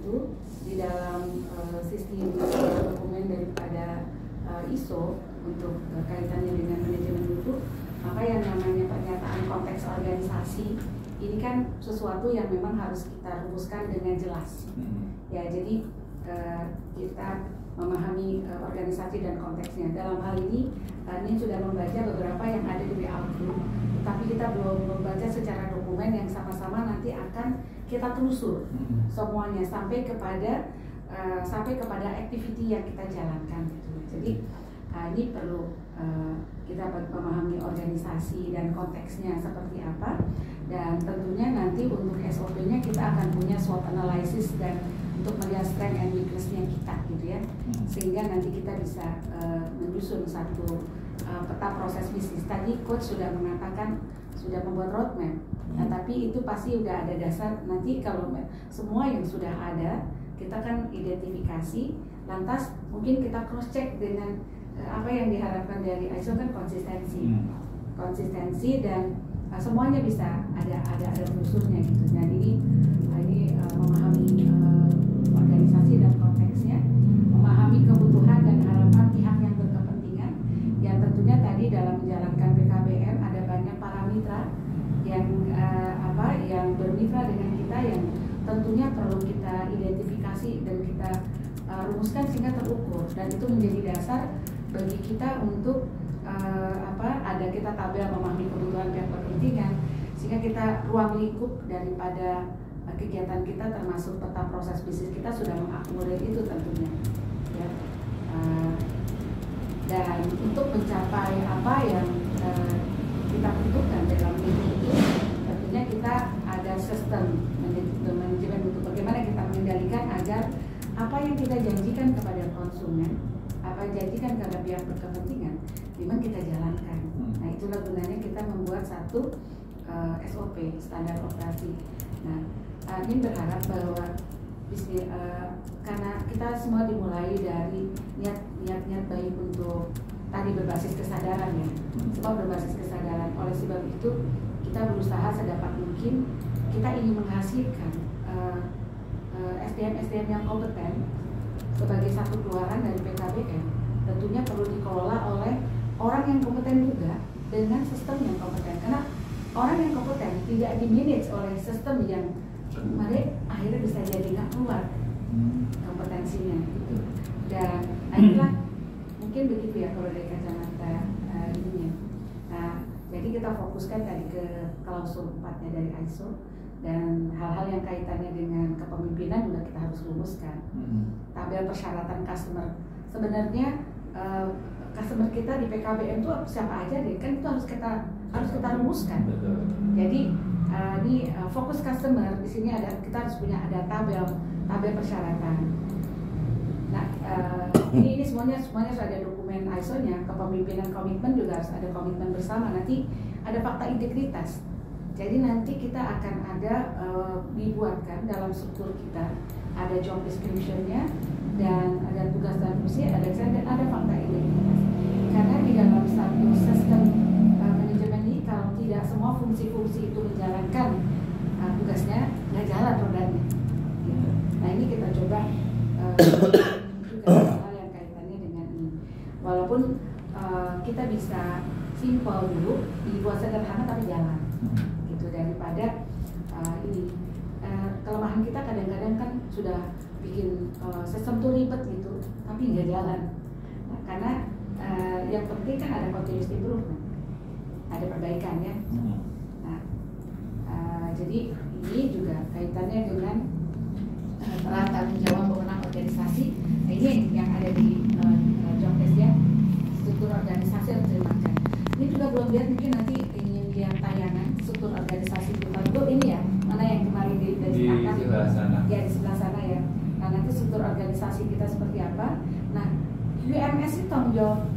itu di dalam sistem dokumen daripada ISO untuk kaitannya dengan manajemen mutu, maka yang namanya pernyataan konteks organisasi ini kan sesuatu yang memang harus kita rumuskan dengan jelas. Ya, jadi kita memahami organisasi dan konteksnya. Dalam hal ini sudah membaca beberapa yang ada di WA Group, tapi kita belum membaca secara dokumen yang sama-sama nanti akan kita telusur semuanya sampai kepada activity yang kita jalankan. Jadi ini perlu kita memahami organisasi dan konteksnya seperti apa, dan tentunya nanti untuk SOP-nya kita akan punya SWOT analysis dan untuk melihat strength and weakness-nya kita gitu ya, sehingga nanti kita bisa menyusun satu peta proses bisnis. Tadi coach sudah mengatakan sudah membuat roadmap, nah, tapi itu pasti udah ada dasar. Nanti kalau semua yang sudah ada kita kan identifikasi, lantas mungkin kita cross check dengan apa yang diharapkan dari ISO kan konsistensi dan semuanya bisa ada unsurnya gitu. Nah ini memahami organisasi dan konteksnya, memahami kebutuhan dan harapan pihak yang berkepentingan, yang tentunya tadi dalam menjalankan PKBM ada banyak paramitra yang yang bermitra dengan kita, yang tentunya perlu kita identifikasi dan kita rumuskan sehingga terukur, dan itu menjadi dasar bagi kita untuk ada kita tabel memahami kebutuhan pihak berkepentingan, sehingga kita ruang lingkup daripada kegiatan kita termasuk peta proses bisnis kita sudah mengakomodir itu tentunya ya. Dan untuk mencapai apa yang kita butuhkan dalam itu tentunya kita ada sistem manajemen untuk bagaimana kita mengendalikan agar apa yang kita janjikan kepada konsumen, apa yang janjikan kepada pihak berkepentingan, memang kita jalankan. Nah itulah gunanya kita membuat satu SOP, standar operasi. Nah ini berharap bahwa bisnis, karena kita semua dimulai dari niat baik untuk tadi berbasis kesadaran ya, sebab berbasis kesadaran. Oleh sebab itu kita berusaha sedapat mungkin kita ingin menghasilkan SDM yang kompeten sebagai satu keluaran dari PKBM. Tentunya perlu dikelola oleh orang yang kompeten juga dengan sistem yang kompeten, karena orang yang kompeten tidak di-manage oleh sistem yang mereka akhirnya bisa jadi nggak keluar kompetensinya gitu. Dan inilah mungkin begitu ya kalau dari kacamata ininya. Nah jadi kita fokuskan tadi ke klausul 4-nya dari ISO, dan hal-hal yang kaitannya dengan kepemimpinan juga kita harus rumuskan. Tabel persyaratan customer, sebenarnya customer kita di PKBM itu siapa aja deh, kan itu harus kita rumuskan. Jadi ini fokus customer di sini kita harus punya tabel persyaratan. Nah ini semuanya sudah ada dokumen ISO-nya. Kepemimpinan komitmen juga harus ada komitmen bersama. Nanti ada fakta integritas. Jadi nanti kita akan dibuatkan dalam struktur kita ada job description-nya, dan ada tugas dan fungsi, ada fakta integritas. Karena di dalam satu sistem manajemen ini kalau tidak semua fungsi-fungsi itu menjalankan tugasnya, nggak jalan rodanya. Gitu. Nah ini kita coba juga hal yang kaitannya dengan ini. Walaupun kita bisa simpel dulu, dibuat sederhana tapi jalan. Gitu, daripada ini kelemahan kita kadang-kadang kan sudah bikin sistem tuh ribet gitu, tapi nggak jalan. Nah, karena yang penting kan ada continuous improvement, ada perbaikan ya. Nah, jadi ini juga kaitannya dengan peran tanggung jawab pemenang organisasi. Nah, ini yang ada di job test ya, struktur organisasi harus terjemahkan. Ini juga belum lihat, mungkin nanti ingin lihat tayangan struktur organisasi kita itu ini ya, mana yang kemarin di sebelah sana. Ya di sebelah sana ya. Nah nanti struktur organisasi kita seperti apa. Nah UMS itu tanggung jawab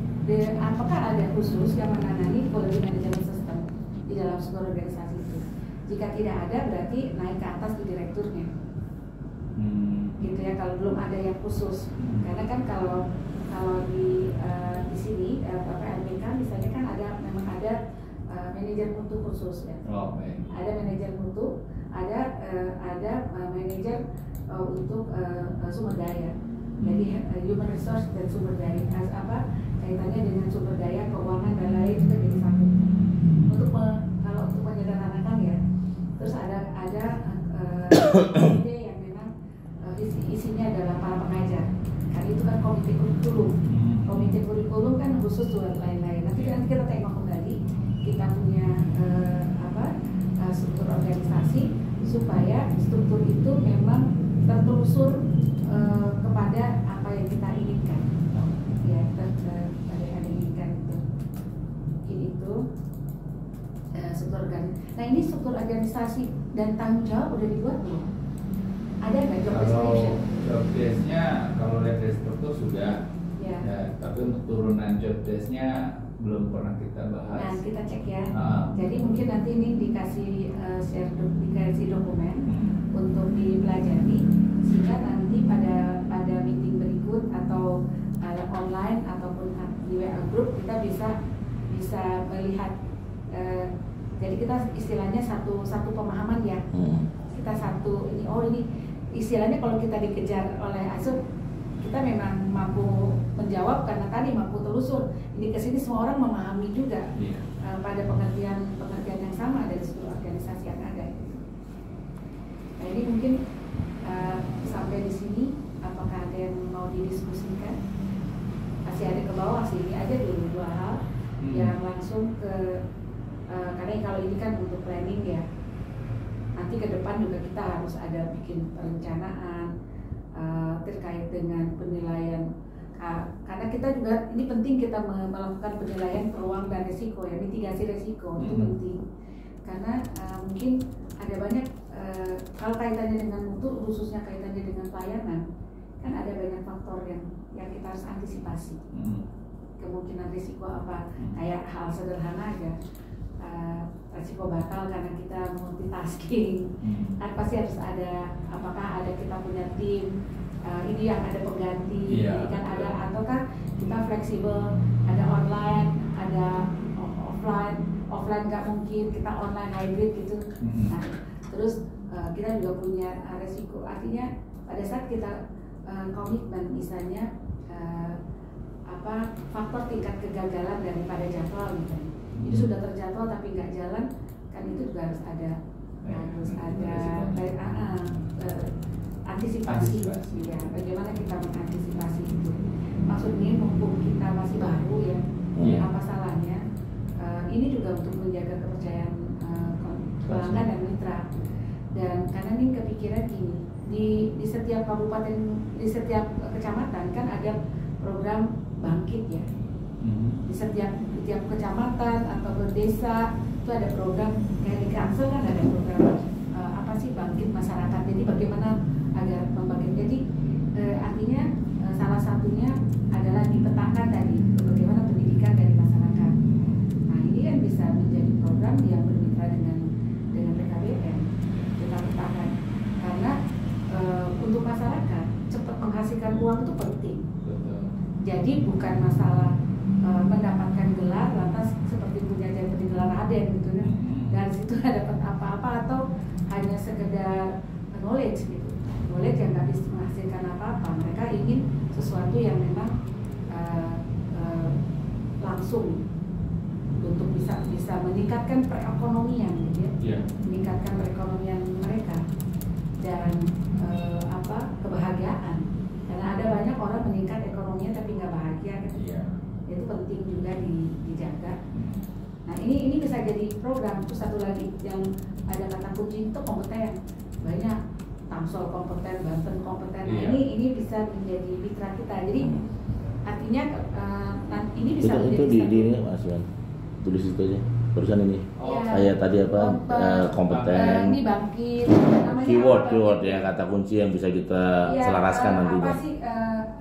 apakah ada khusus yang menangani quality management system di dalam struktur organisasi itu. Jika tidak ada berarti naik ke atas di direkturnya. Gitu ya, kalau belum ada yang khusus. Karena kan kalau di sini LPK misalnya kan memang ada manajer mutu khusus ya. Ada manajer mutu, ada manajer untuk sumber daya. Jadi human resource dan sumber daya kaitannya dengan sumber daya, keuangan dan lain itu jadi satu. Kalau untuk menyederhanakan ya, terus ada ide yang memang isinya adalah para pengajar. Kan itu kan komite kurikulum. Komite kurikulum kan khusus buat lain-lain. Nanti kita tengok kembali kita punya struktur organisasi supaya struktur itu memang tertelusur kepada apa yang kita inginkan. Ya, pada yang diinginkan itu. Mungkin itu struktur organisasi. Nah, ini struktur organisasi dan tanggung jawab udah dibuat belum? Ada nggak job description? Job desk-nya kalau lihat dari struktur sudah. Ya, tapi untuk turunan job desk-nya belum pernah kita bahas. Nah, kita cek ya. Jadi mungkin nanti ini dikasih dikasih dokumen untuk dipelajari sehingga nanti pada meeting berikut atau online ataupun di WA group kita bisa melihat. Jadi kita istilahnya satu pemahaman ya. Kita ini istilahnya kalau kita dikejar oleh asup kita memang mampu menjawab karena tadi mampu telusur ini kesini semua orang memahami juga pada pengertian yang sama dari seluruh organisasi yang ada. Nah ini mungkin sampai di sini apakah ada yang mau didiskusikan? Masih ada ke bawah sih, ini aja dulu dua hal yang langsung ke karena kalau ini kan untuk planning ya. Nanti ke depan juga kita harus ada bikin perencanaan terkait dengan penilaian karena kita juga ini penting kita melakukan penilaian peluang dan resiko ya, mitigasi resiko itu penting karena mungkin ada banyak kalau kaitannya dengan mutu khususnya kaitannya dengan pelayanan kan ada banyak faktor yang kita harus antisipasi. Kemungkinan risiko apa kayak hal sederhana aja resiko batal karena kita multitasking kan pasti harus ada apakah ada kita punya tim ini yang ada pengganti kan ada ataukah kita fleksibel ada online ada offline nggak mungkin kita online hybrid gitu. Nah terus kita juga punya resiko artinya pada saat kita komitmen misalnya faktor tingkat kegagalan daripada jadwal misalnya ini sudah terjadwal tapi nggak jalan kan itu juga harus ada antisipasi ya bagaimana kita mengantisipasi itu maksudnya mumpung kita masih baru ya apa salahnya ini juga untuk menjaga kepercayaan pelanggan dan mitra dan karena ini kepikiran gini di setiap kabupaten di setiap kecamatan kan ada program bangkit ya di setiap kecamatan atau desa itu ada program kayak di Kansel kan ada program bangkit masyarakat. Jadi bagaimana agar membangkit. Jadi artinya salah satunya adalah dipetakan tadi bagaimana pendidikan dari masyarakat. Nah ini kan bisa menjadi program yang bermitra dengan PKBM kita petakan karena untuk masyarakat cepat menghasilkan uang itu penting. Jadi bukan masalah mendapatkan gelar lantas seperti punya jadi gelar Raden gitu ya. Dari situ dapat apa-apa atau hanya sekedar knowledge gitu. Knowledge yang nggak bisa menghasilkan apa-apa. Mereka ingin sesuatu yang memang langsung untuk bisa meningkatkan perekonomian gitu ya. Meningkatkan perekonomian mereka dan kebahagiaan. Karena ada banyak orang meningkat ekonominya tapi nggak bahagia kan. Itu penting juga dijaga. Nah ini bisa jadi program. Terus satu lagi yang ada kata kunci itu kompeten. Banyak Tangsel kompeten, Banten kompeten. Nah ini bisa menjadi mitra kita. Jadi artinya ini bisa itu di ini Mas Wan. Tulis itu aja. Terusan ini. Kayak tadi kompeten. Ini bangkit. Keyword ya kata kunci yang bisa kita selaraskan nantinya.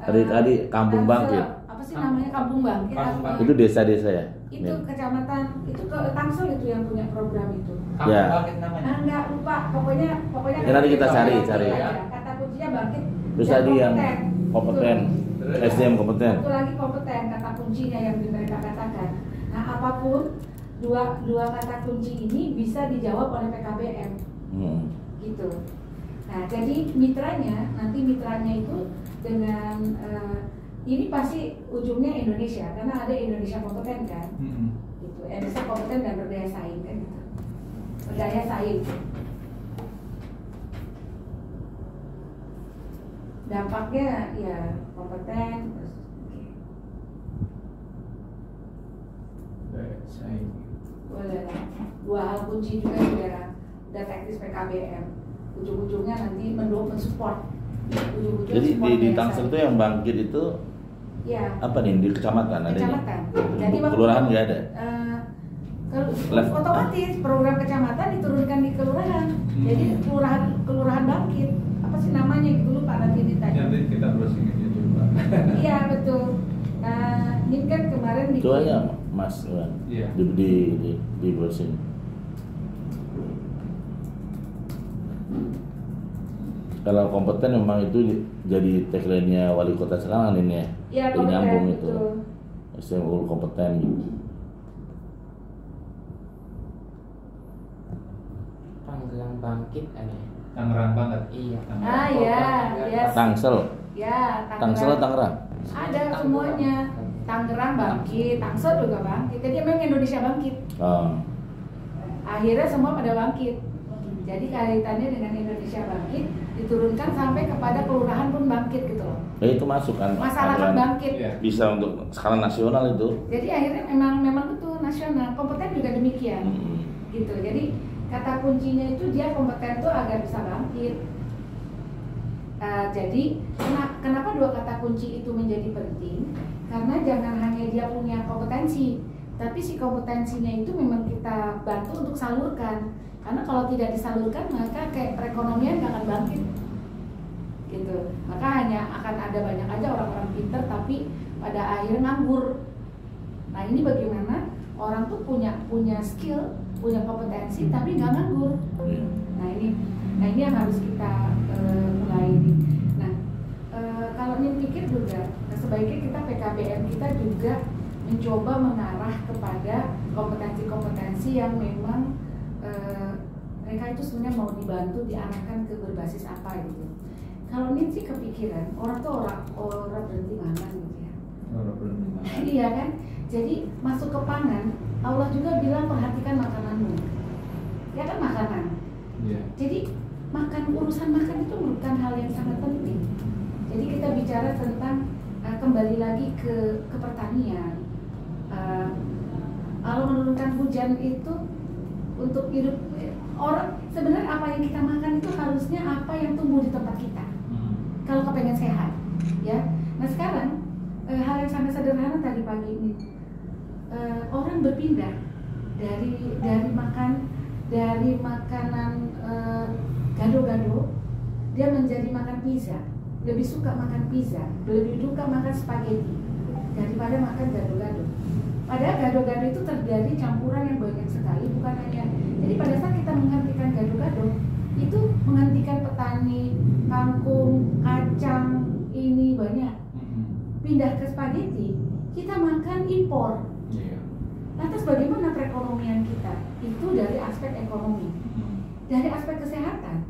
Tadi kampung bangkit. Namanya Kampung Bangkit. Itu desa-desa ya? Itu kecamatan, itu ke Tangsel itu yang punya program itu. Ya. Enggak lupa, pokoknya ya, nanti kita cari. Kata kuncinya bangkit. Terus tadi yang kompeten, SDM kompeten. Satu lagi kompeten, kata kuncinya yang mereka katakan. Nah apapun dua kata kunci ini bisa dijawab oleh PKBM. gitu. Nah, jadi mitranya itu dengan ini pasti ujungnya Indonesia, karena ada Indonesia kompeten kan, gitu. Indonesia kompeten dan berdaya saing kan, gitu. Berdaya saing. Dampaknya ya kompeten, terus daya saing. boleh lah. Dua hal kunci juga udah teknis PKBM. Ujung-ujungnya nanti mensupport. Jadi di Tangsel itu yang bangkit itu ya. Apa nih di kecamatan ada? Kecamatan. Jadi kelurahan nggak ada. Otomatis program kecamatan diturunkan di kelurahan. Jadi kelurahan bangkit. Apa sih namanya gitu lupa, nanti ditanya. Nanti kita browsing aja coba. Iya betul. Ini kan kemarin bikin. Itu aja Mas Iwan. Iya. Di browsing. Kalau kompeten memang itu jadi tagline-nya wali kota Selangan ini ya. Iya, kompeten, nyambung itu. Betul. SMU kompeten gitu. Tanggerang bangkit aneh. Tangerang banget. Iya. Ya. Tangsel. Ya, Tangsel atau Tangerang? Ada semuanya. Tangerang bangkit, Tangsel juga bangkit. Jadi memang Indonesia bangkit. Akhirnya semua pada bangkit. Jadi kaitannya dengan Indonesia bangkit diturunkan sampai kepada kelurahan pun bangkit gitu loh. Itu masuk kan? Masyarakat bangkit. Ya. Bisa untuk skala nasional itu. Jadi akhirnya memang betul nasional. Kompeten juga demikian. Gitu. Jadi kata kuncinya itu dia kompeten tuh agar bisa bangkit. Jadi kenapa dua kata kunci itu menjadi penting? Karena jangan hanya dia punya kompetensi, tapi si kompetensinya itu memang kita bantu untuk salurkan. Karena kalau tidak disalurkan maka kayak perekonomian gak akan bangkit, gitu. Maka hanya akan ada banyak aja orang-orang pinter tapi pada akhirnya nganggur. Nah ini bagaimana orang tuh punya skill, punya kompetensi tapi nggak nganggur. Nah ini yang harus kita mulai. Nah kalau ini pikir juga sebaiknya kita PKBM kita juga mencoba mengarah kepada kompetensi-kompetensi yang memang mereka itu sebenarnya mau dibantu diarahkan ke berbasis apa gitu. Kalau ini sih kepikiran orang tuh orang berhenti makan gitu ya. Orang berhenti makan. Iya kan. Jadi masuk ke pangan, Allah juga bilang perhatikan makananmu. Ya kan makanan. Iya. Jadi urusan makan itu bukan hal yang sangat penting. Jadi kita bicara tentang kembali lagi ke pertanian. Allah menurunkan hujan itu untuk hidup orang. Sebenarnya apa yang kita makan itu harusnya apa yang tumbuh di tempat kita. Kalau kepengen sehat, ya. Nah sekarang hal yang sangat sederhana tadi pagi ini, orang berpindah dari makanan gado-gado, dia menjadi makan pizza. Lebih suka makan pizza, lebih suka makan spaghetti daripada makan gado-gado. Padahal gado-gado itu terjadi campuran yang banyak sekali, bukan hanya. Jadi pada saat kita menghentikan gado-gado, itu menghentikan petani, kangkung, kacang, ini banyak. Pindah ke spaghetti, kita makan impor. Lantas bagaimana perekonomian kita? Itu dari aspek ekonomi. Dari aspek kesehatan,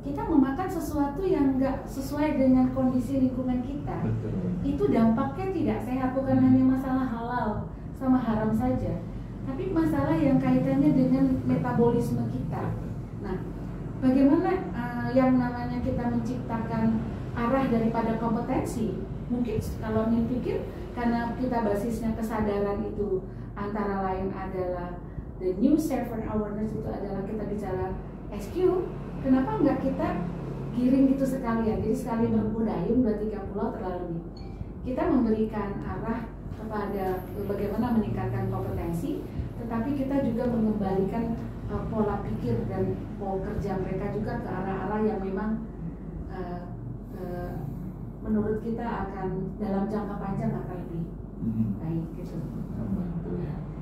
kita memakan sesuatu yang nggak sesuai dengan kondisi lingkungan kita. Betul. Itu dampaknya tidak sehat, bukan hanya masalah halal sama haram saja, tapi masalah yang kaitannya dengan metabolisme kita. Nah, bagaimana yang namanya kita menciptakan arah daripada kompetensi? Mungkin kalau pikir karena kita basisnya kesadaran itu antara lain adalah the new servant awareness, itu adalah kita bicara SQ. Kenapa enggak kita giring itu sekalian? Jadi sekali berbudayung 2-3 pulau terlalu. Kita memberikan arah kepada bagaimana meningkatkan kompetensi, tetapi kita juga mengembalikan pola pikir dan pola kerja mereka juga ke arah-arah yang memang menurut kita akan dalam jangka panjang akan lebih baik gitu.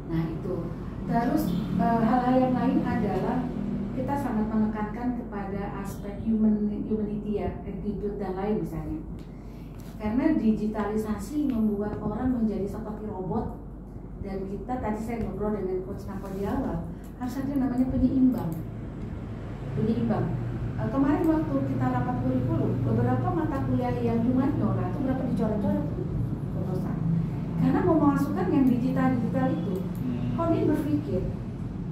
Nah itu. Terus hal-hal yang lain adalah kita sangat menekankan kepada aspek humanity ya, attitude dan lain misalnya. Karena digitalisasi membuat orang menjadi seperti robot, dan kita tadi saya ngobrol dengan Coach Nako di awal, harus ada namanya penyeimbang. kemarin waktu kita rapat kurikulum, beberapa mata kuliah yang humaniora itu berapa dicoret-coret proposal. Karena mau memasukkan yang digital itu, Konin berpikir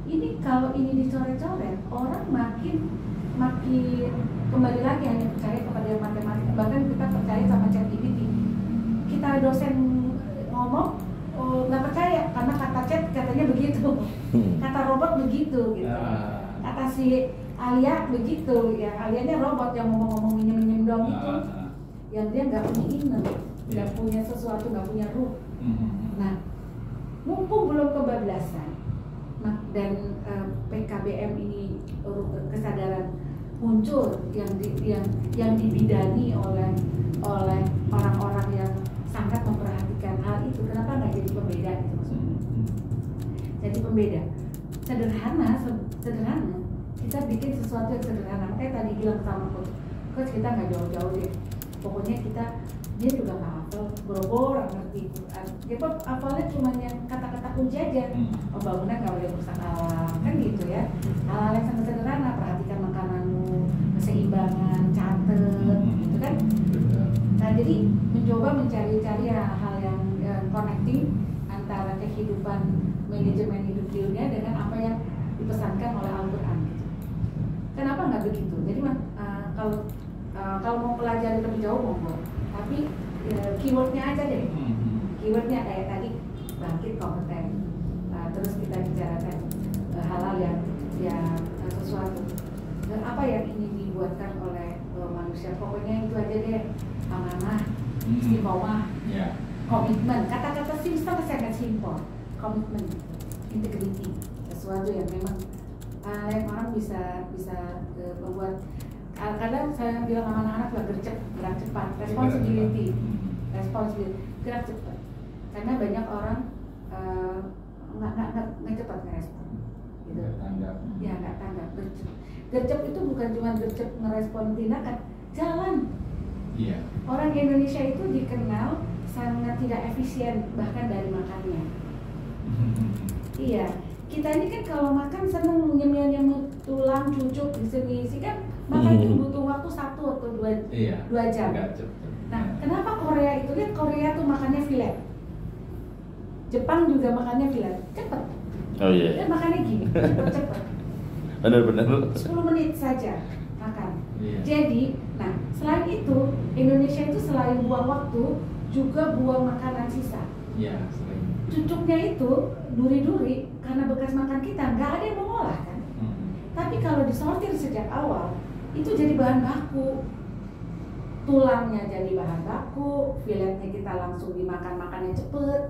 ini kalau ini dicoret-coret, orang makin kembali lagi hanya percaya kepada matematika. Bahkan kita percaya sama ChatGPT. Kita dosen ngomong nggak percaya karena kata chat katanya begitu, kata robot begitu gitu, kata si Alia begitu ya. Alianya robot yang ngomong minjem dong itu, yang dia nggak punya inner, nggak punya sesuatu, nggak punya ruh. Nah, mumpung belum kebablasan, dan PKBM ini kesadaran muncul yang dibidani oleh orang-orang yang sangat memperhatikan hal itu. Kenapa nggak jadi pembeda gitu maksudnya? Jadi pembeda sederhana, kita bikin sesuatu yang sederhana. Makanya tadi bilang sama coach kita nggak jauh-jauh deh, pokoknya dia juga nggak hafal, boro-boro ngerti Quran. Dia hafalnya cuma yang kata-kata kunci aja. Bangunan nggak boleh rusak alam, kan gitu ya. Hal-hal yang sangat sederhana, perhatikan makananmu, keseimbangan, catet, gitu kan. Nah, jadi mencoba mencari-cari hal yang connecting antara kehidupan manajemen hidup di dunia dengan apa yang dipesankan oleh Al-Quran. Gitu. Kenapa nggak begitu? Jadi kalau mau pelajari lebih jauh monggo, tapi keywordnya aja deh. Keywordnya kayak tadi bangkit kompeten. Terus kita bicarakan hal-hal yang sesuatu. Dan apa yang ingin dibuatkan oleh manusia, pokoknya itu aja deh. Amanah, istiqomah, komitmen. Kata-kata sangat simpel. Komitmen, integrity, sesuatu yang memang orang bisa membuat. Kadang saya bilang sama anak-anak gerak cepat, responsibility, gerak cepat. Karena banyak orang nggak cepat ngerespon. Gitu. Ya nggak tanggap. Gercep itu bukan cuma gercep ngerespon tindakan, jalan. Iya. Orang Indonesia itu dikenal sangat tidak efisien bahkan dari makannya. Iya, kita ini kan kalau makan seneng nyemil tulang, cucuk, isi kan makan itu butuh waktu 1 atau 2 jam. Nah, kenapa Korea itu lihat Korea tuh makannya filet, Jepang juga makannya filet, cepet. Oh iya. Dan makannya gini, cepet. Benar-benar. 10 menit saja makan. Iya. Jadi, nah selain itu Indonesia itu selain buang waktu juga buang makanan sisa. Iya, selain. Cucuknya itu duri-duri karena bekas makan kita nggak ada yang mengolah kan. Tapi kalau disortir sejak awal itu jadi bahan baku. Tulangnya jadi bahan baku, filetnya kita langsung dimakan, makannya cepet.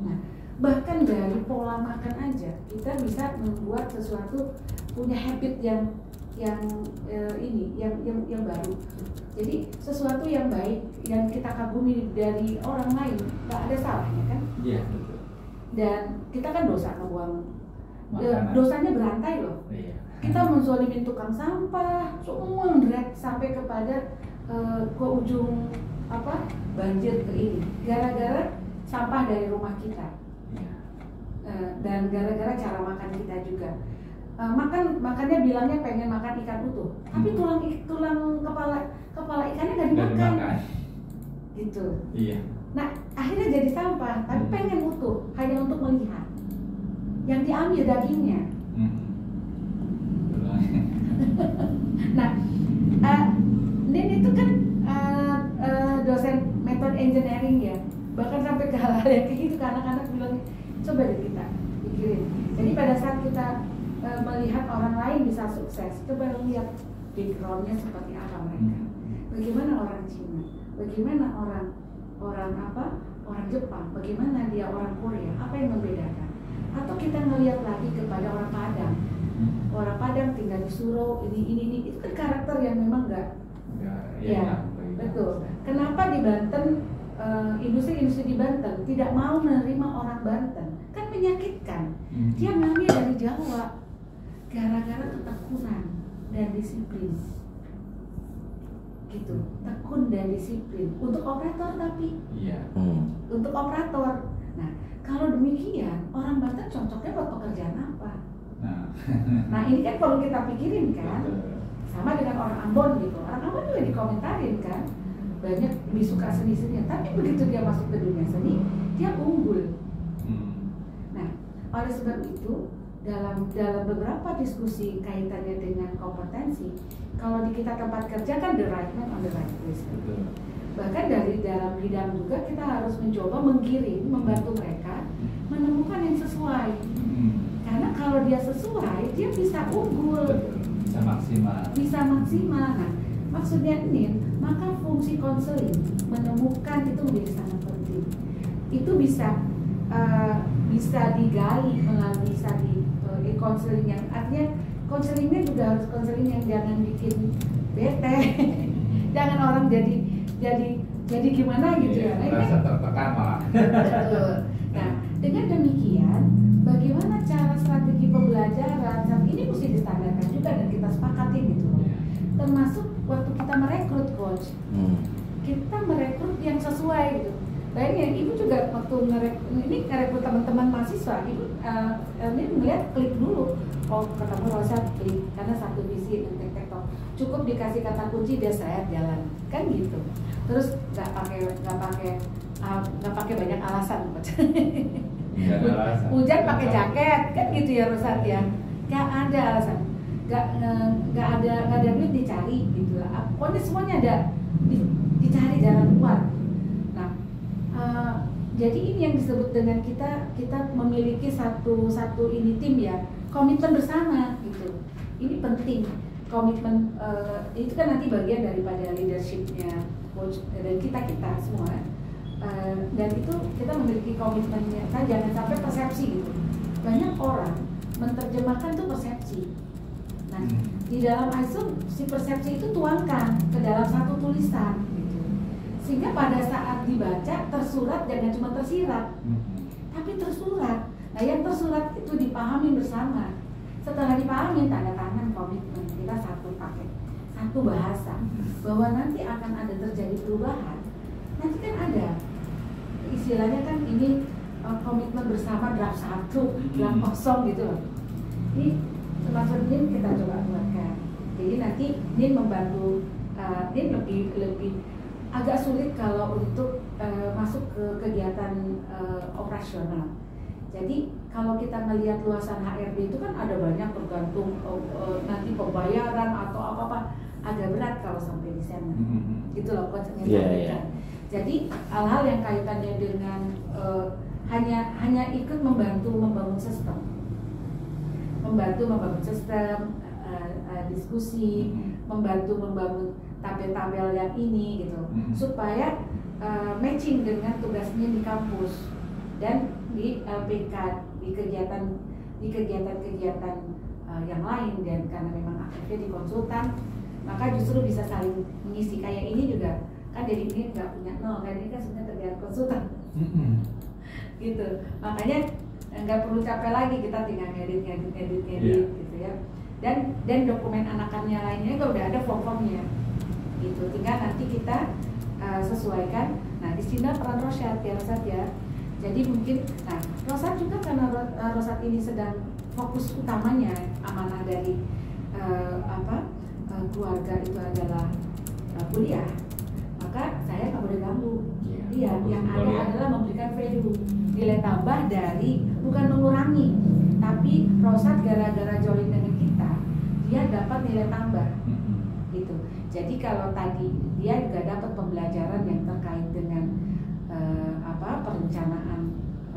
Nah, bahkan dari pola makan aja kita bisa membuat sesuatu punya habit yang baru. Jadi sesuatu yang baik yang kita kagumi dari orang lain nggak ada salahnya kan? Iya betul. Dan kita kan dosa ngebuang, dosanya berantai loh. Iya. Kita menzolimin tukang sampah, semua direct sampai kepada ke ujung banjir ke ini. Gara-gara sampah dari rumah kita. Iya. Dan gara-gara cara makan kita juga. Makannya bilangnya pengen makan ikan utuh, tapi tulang kepala ikannya nggak dimakan. Gitu. Iya. Nah, akhirnya jadi sampah, tapi pengen utuh hanya untuk melihat. Yang diambil dagingnya. Nah, Nin itu kan dosen method engineering ya, bahkan sampai ke hal-hal yang kayak gitu, ke anak-anak bilang coba deh kita pikirin. Jadi pada saat kita melihat orang lain bisa sukses, coba lihat backgroundnya seperti apa mereka. Bagaimana orang Cina, bagaimana orang Jepang, bagaimana dia orang Korea, apa yang membedakan? Atau kita ngelihat lagi kepada orang Padang. Orang Padang tinggal di Suro, ini itu kan karakter yang memang enggak. Ya, betul. Kenapa di Banten industri di Banten tidak mau menerima orang Banten? Kan menyakitkan. Dia ngambil dari Jawa gara-gara ketekunan dan disiplin. Gitu, tekun dan disiplin untuk operator tapi. Iya. Untuk operator. Nah, kalau demikian orang Banten cocoknya buat pekerjaan apa? Nah ini kan perlu kita pikirin kan. sama dengan orang Ambon gitu. Orang Ambon juga dikomentarin kan, banyak lebih suka seni-senian, tapi begitu dia masuk ke dunia seni, dia unggul. Nah, oleh sebab itu dalam beberapa diskusi kaitannya dengan kompetensi, kalau di kita tempat kerja kan the right man on the right place. Bahkan dari dalam bidang juga kita harus mencoba menggiring, membantu mereka menemukan yang sesuai. Karena kalau dia sesuai, dia bisa unggul, bisa maksimal. Bisa maksimal. Nah, maksudnya ini, maka fungsi konseling menemukan itu menjadi sangat penting. Itu bisa digali melalui konseling yang artinya konselingnya juga harus konseling yang jangan bikin bete, jangan orang jadi gimana gitu ya. Merasa tertekan malah. Nah, dengan demikian, bagaimana cara strategi pembelajaran saat ini mesti distandarkan juga dan kita sepakati gitu loh. Termasuk waktu kita merekrut coach, kita merekrut yang sesuai gitu. Bayangin, ibu juga waktu ngerekrut teman-teman mahasiswa, ibu ini melihat klik dulu. Oh, ketemu Rosa klik karena satu visi dan tek-tek-tok. Cukup dikasih kata kunci dia seret jalan, kan gitu. Terus nggak pakai banyak alasan. Hujan pakai jaket, kan gitu ya Rosat ya. Nggak ada alasan, nggak ada duit dicari gitu lah. Pokoknya semuanya ada dicari jalan keluar. Jadi ini yang disebut dengan kita memiliki satu ini tim ya, komitmen bersama gitu. Ini penting, komitmen itu kan nanti bagian daripada leadershipnya coach dan kita semua. Dan itu kita memiliki komitmennya. Kan jangan sampai persepsi gitu. Banyak orang menerjemahkan tuh persepsi. Nah, di dalam ISO si persepsi itu tuangkan ke dalam satu tulisan. Sehingga pada saat dibaca tersurat jangan cuma tersirat, tapi tersurat. Nah, yang tersurat itu dipahami bersama. Setelah dipahami, tanda tangan komitmen kita pakai satu bahasa bahwa nanti akan ada terjadi perubahan. Nanti kan ada istilahnya kan ini komitmen bersama draft 1, draft kosong gitu loh. Ini termasuk ini kita coba buatkan. Jadi nanti ini membantu ini lebih agak sulit kalau untuk masuk ke kegiatan operasional. Jadi kalau kita melihat luasan HRD itu kan ada banyak tergantung nanti pembayaran atau apa-apa, agak berat kalau sampai di sana. Gitu loh coachnya sampaikan. Jadi hal-hal yang kaitannya dengan hanya ikut membantu membangun sistem, diskusi, membantu membangun tabel-tabel yang ini gitu, supaya matching dengan tugasnya di kampus dan di LPK, di kegiatan-kegiatan yang lain. Dan karena memang aktifnya di konsultan, maka justru bisa saling mengisi. Kayak ini juga kan jadi ini nggak punya nol, kan ini kan sebenarnya tergantung konsultan. Gitu, makanya nggak perlu capek lagi, kita tinggal ngedit gitu ya. Dan dokumen anakannya lainnya udah ada form-formnya gitu, tinggal nanti kita sesuaikan. Nah, di sini peran Rosat ya. Jadi mungkin, nah Rosat juga karena Rosat ini sedang fokus utamanya amanah dari keluarga itu adalah kuliah, maka saya nggak boleh ganggu. Iya, yang ada adalah memberikan value, nilai tambah dari, bukan mengurangi, tapi Rosat gara-gara join dengan kita, dia dapat nilai tambah gitu. Jadi kalau tadi dia juga dapat pembelajaran yang terkait dengan perencanaan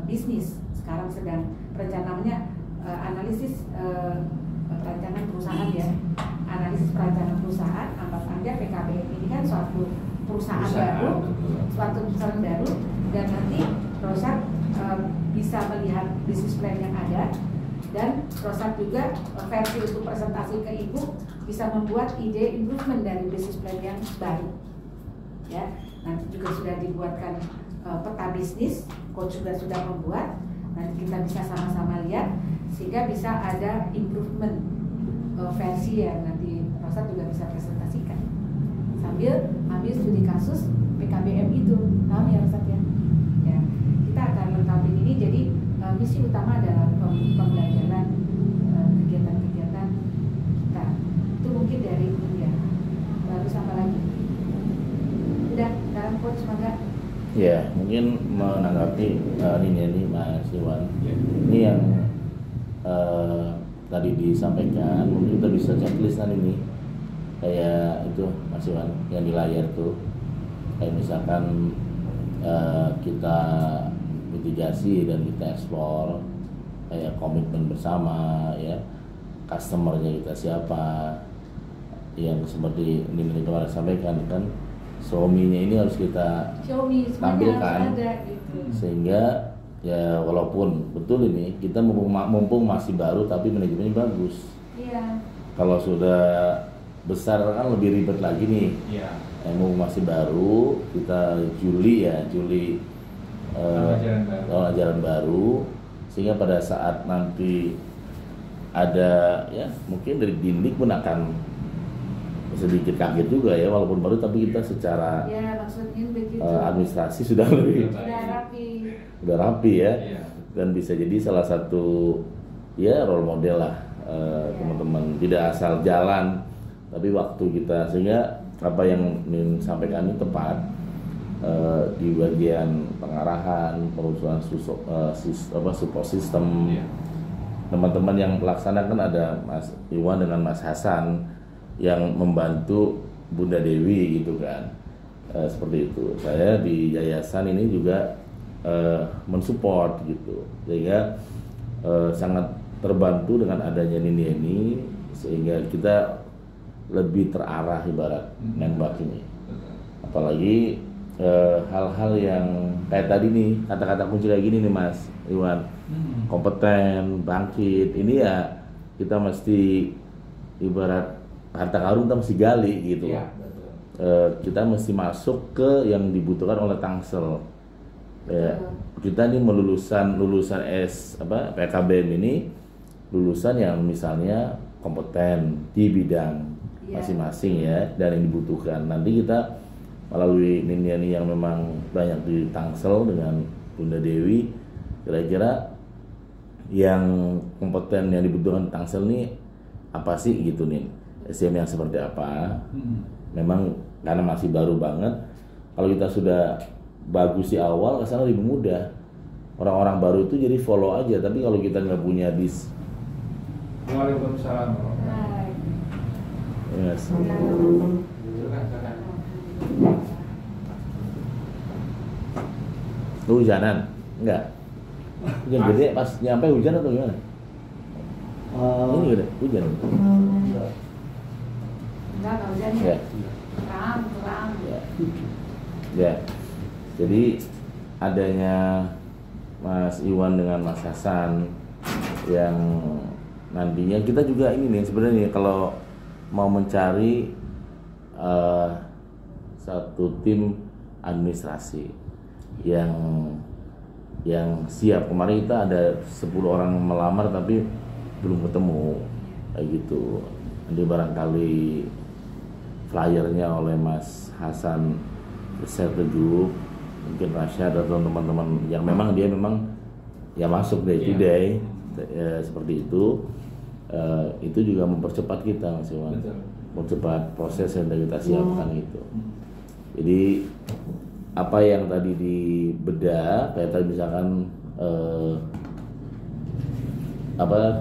bisnis. Sekarang sedang perencanaannya analisis perencanaan perusahaan ya. Analisis perencanaan perusahaan, anggap PKBM ini kan suatu perusahaan baru, dan nanti Rosat bisa melihat bisnis plan yang ada, dan Rosat juga versi untuk presentasi ke ibu bisa membuat ide improvement dari bisnis plan yang baru ya. Nanti juga sudah dibuatkan peta bisnis, coach juga sudah membuat, nanti kita bisa sama-sama lihat sehingga bisa ada improvement versi yang nanti Rosat juga bisa presentasikan sambil ambil studi kasus PKBM itu. Paham ya Rosat ya? Ya, kita akan lengkapi ini. Jadi misi utama adalah pembelajaran kegiatan-kegiatan kita. Itu mungkin dari Coach Maga. Ya, mungkin menanggapi ini Mas Iwan. Ini yang tadi disampaikan, mungkin kita bisa checklistan ini kayak itu Mas Iwan yang di layar tuh, kayak misalkan kita mitigasi dan kita eksplor kayak komitmen bersama ya, customernya kita siapa, yang seperti ini kemarin sampaikan kan, Xiaomi-nya ini harus kita tampilkan gitu. Sehingga ya walaupun betul ini kita mumpung masih baru tapi manajemennya bagus. Iya. Kalau sudah besar kan lebih ribet lagi nih. Iya. Mumpung masih baru, kita Juli tahun ajaran baru, sehingga pada saat nanti ada ya mungkin dari Dindik pun akan sedikit kaget juga ya, walaupun baru tapi kita secara administrasi sudah rapi ya, dan bisa jadi salah satu ya role model lah teman-teman, tidak asal jalan tapi waktu kita, sehingga apa yang Nin sampaikan ini tepat. Di bagian pengarahan, perusahaan support system, teman-teman yang melaksanakan ada Mas Iwan dengan Mas Hasan yang membantu Bunda Dewi gitu kan, seperti itu. Saya di yayasan ini juga mensupport gitu, sehingga sangat terbantu dengan adanya Nini ini, sehingga kita lebih terarah ibarat nembak ini. Apalagi hal-hal yang kayak tadi nih, kata-kata kunci kayak gini nih Mas Iwan, kompeten, bangkit, ini ya kita mesti ibarat harta karun kita mesti gali gitu. Ya, kita mesti masuk ke yang dibutuhkan oleh Tangsel. Kita nih lulusan PKBM ini lulusan yang misalnya kompeten di bidang masing-masing ya, dan yang dibutuhkan. Nanti kita melalui Niniani yang memang banyak di Tangsel dengan Bunda Dewi, kira-kira yang kompeten yang dibutuhkan di Tangsel ini apa sih gitu nih, SDM yang seperti apa. Memang karena masih baru banget, kalau kita sudah bagus di awal kesana lebih mudah. Orang-orang baru itu jadi follow aja, tapi kalau kita nggak punya Waalaikumsalam. Yes. Hujanan? Enggak. Hujan gede pas nyampe hujan atau gimana? Ini gede, hujan. Enggak hujan ya. Terang. Ya. Jadi adanya Mas Iwan dengan Mas Hasan yang nantinya kita juga ini nih sebenarnya kalau mau mencari satu tim administrasi yang siap. Kemarin kita ada 10 orang melamar tapi belum ketemu kayak gitu. Nanti barangkali flyernya oleh Mas Hasan saya tuju, mungkin Rasyad atau teman-teman yang memang dia ya masuk day to day seperti itu. Itu juga mempercepat kita Mas Iwan, mempercepat proses yang kita siapkan itu. Jadi apa yang tadi dibedah kayak tadi misalkan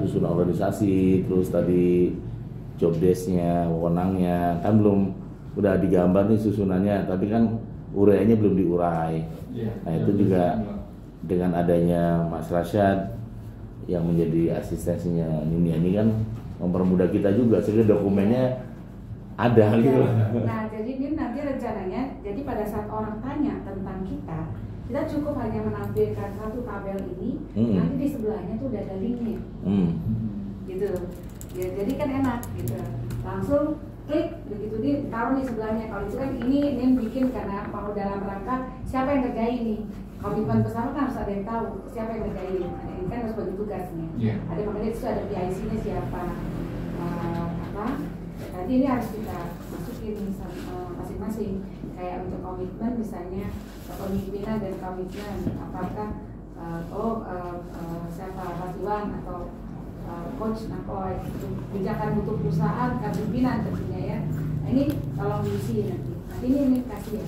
susunan organisasi, terus tadi job desk-nya, wewenangnya kan belum udah digambar nih susunannya, tapi kan uraiannya belum diurai. Nah itu juga dengan adanya Mas Rasyad yang menjadi asistensinya Nini kan mempermudah kita juga sehingga dokumennya ada gitu. Nah jadi ini nanti rencananya, jadi pada saat orang tanya tentang kita cukup hanya menampilkan satu tabel ini, nanti di sebelahnya tuh udah ada linknya, gitu. Ya jadi kan enak gitu, langsung klik begitu ditaruh di sebelahnya. Kalau itu kan ini bikin karena mau dalam rangka siapa yang ngerjain nih. Komitmen bersama kan harus ada yang tahu siapa yang ngerjain. Ini kan harus bagi tugasnya. Ada makanya itu ada PIC-nya siapa. Nanti ini harus kita masukin masing-masing. Kayak untuk komitmen misalnya kepemimpinan dan komitmen, apakah siapa Mas Iwan atau Coach Nakoy, kebijakan untuk perusahaan, pimpinan tentunya ya. Nah, ini tolong diisi nanti. Ini kasih ya.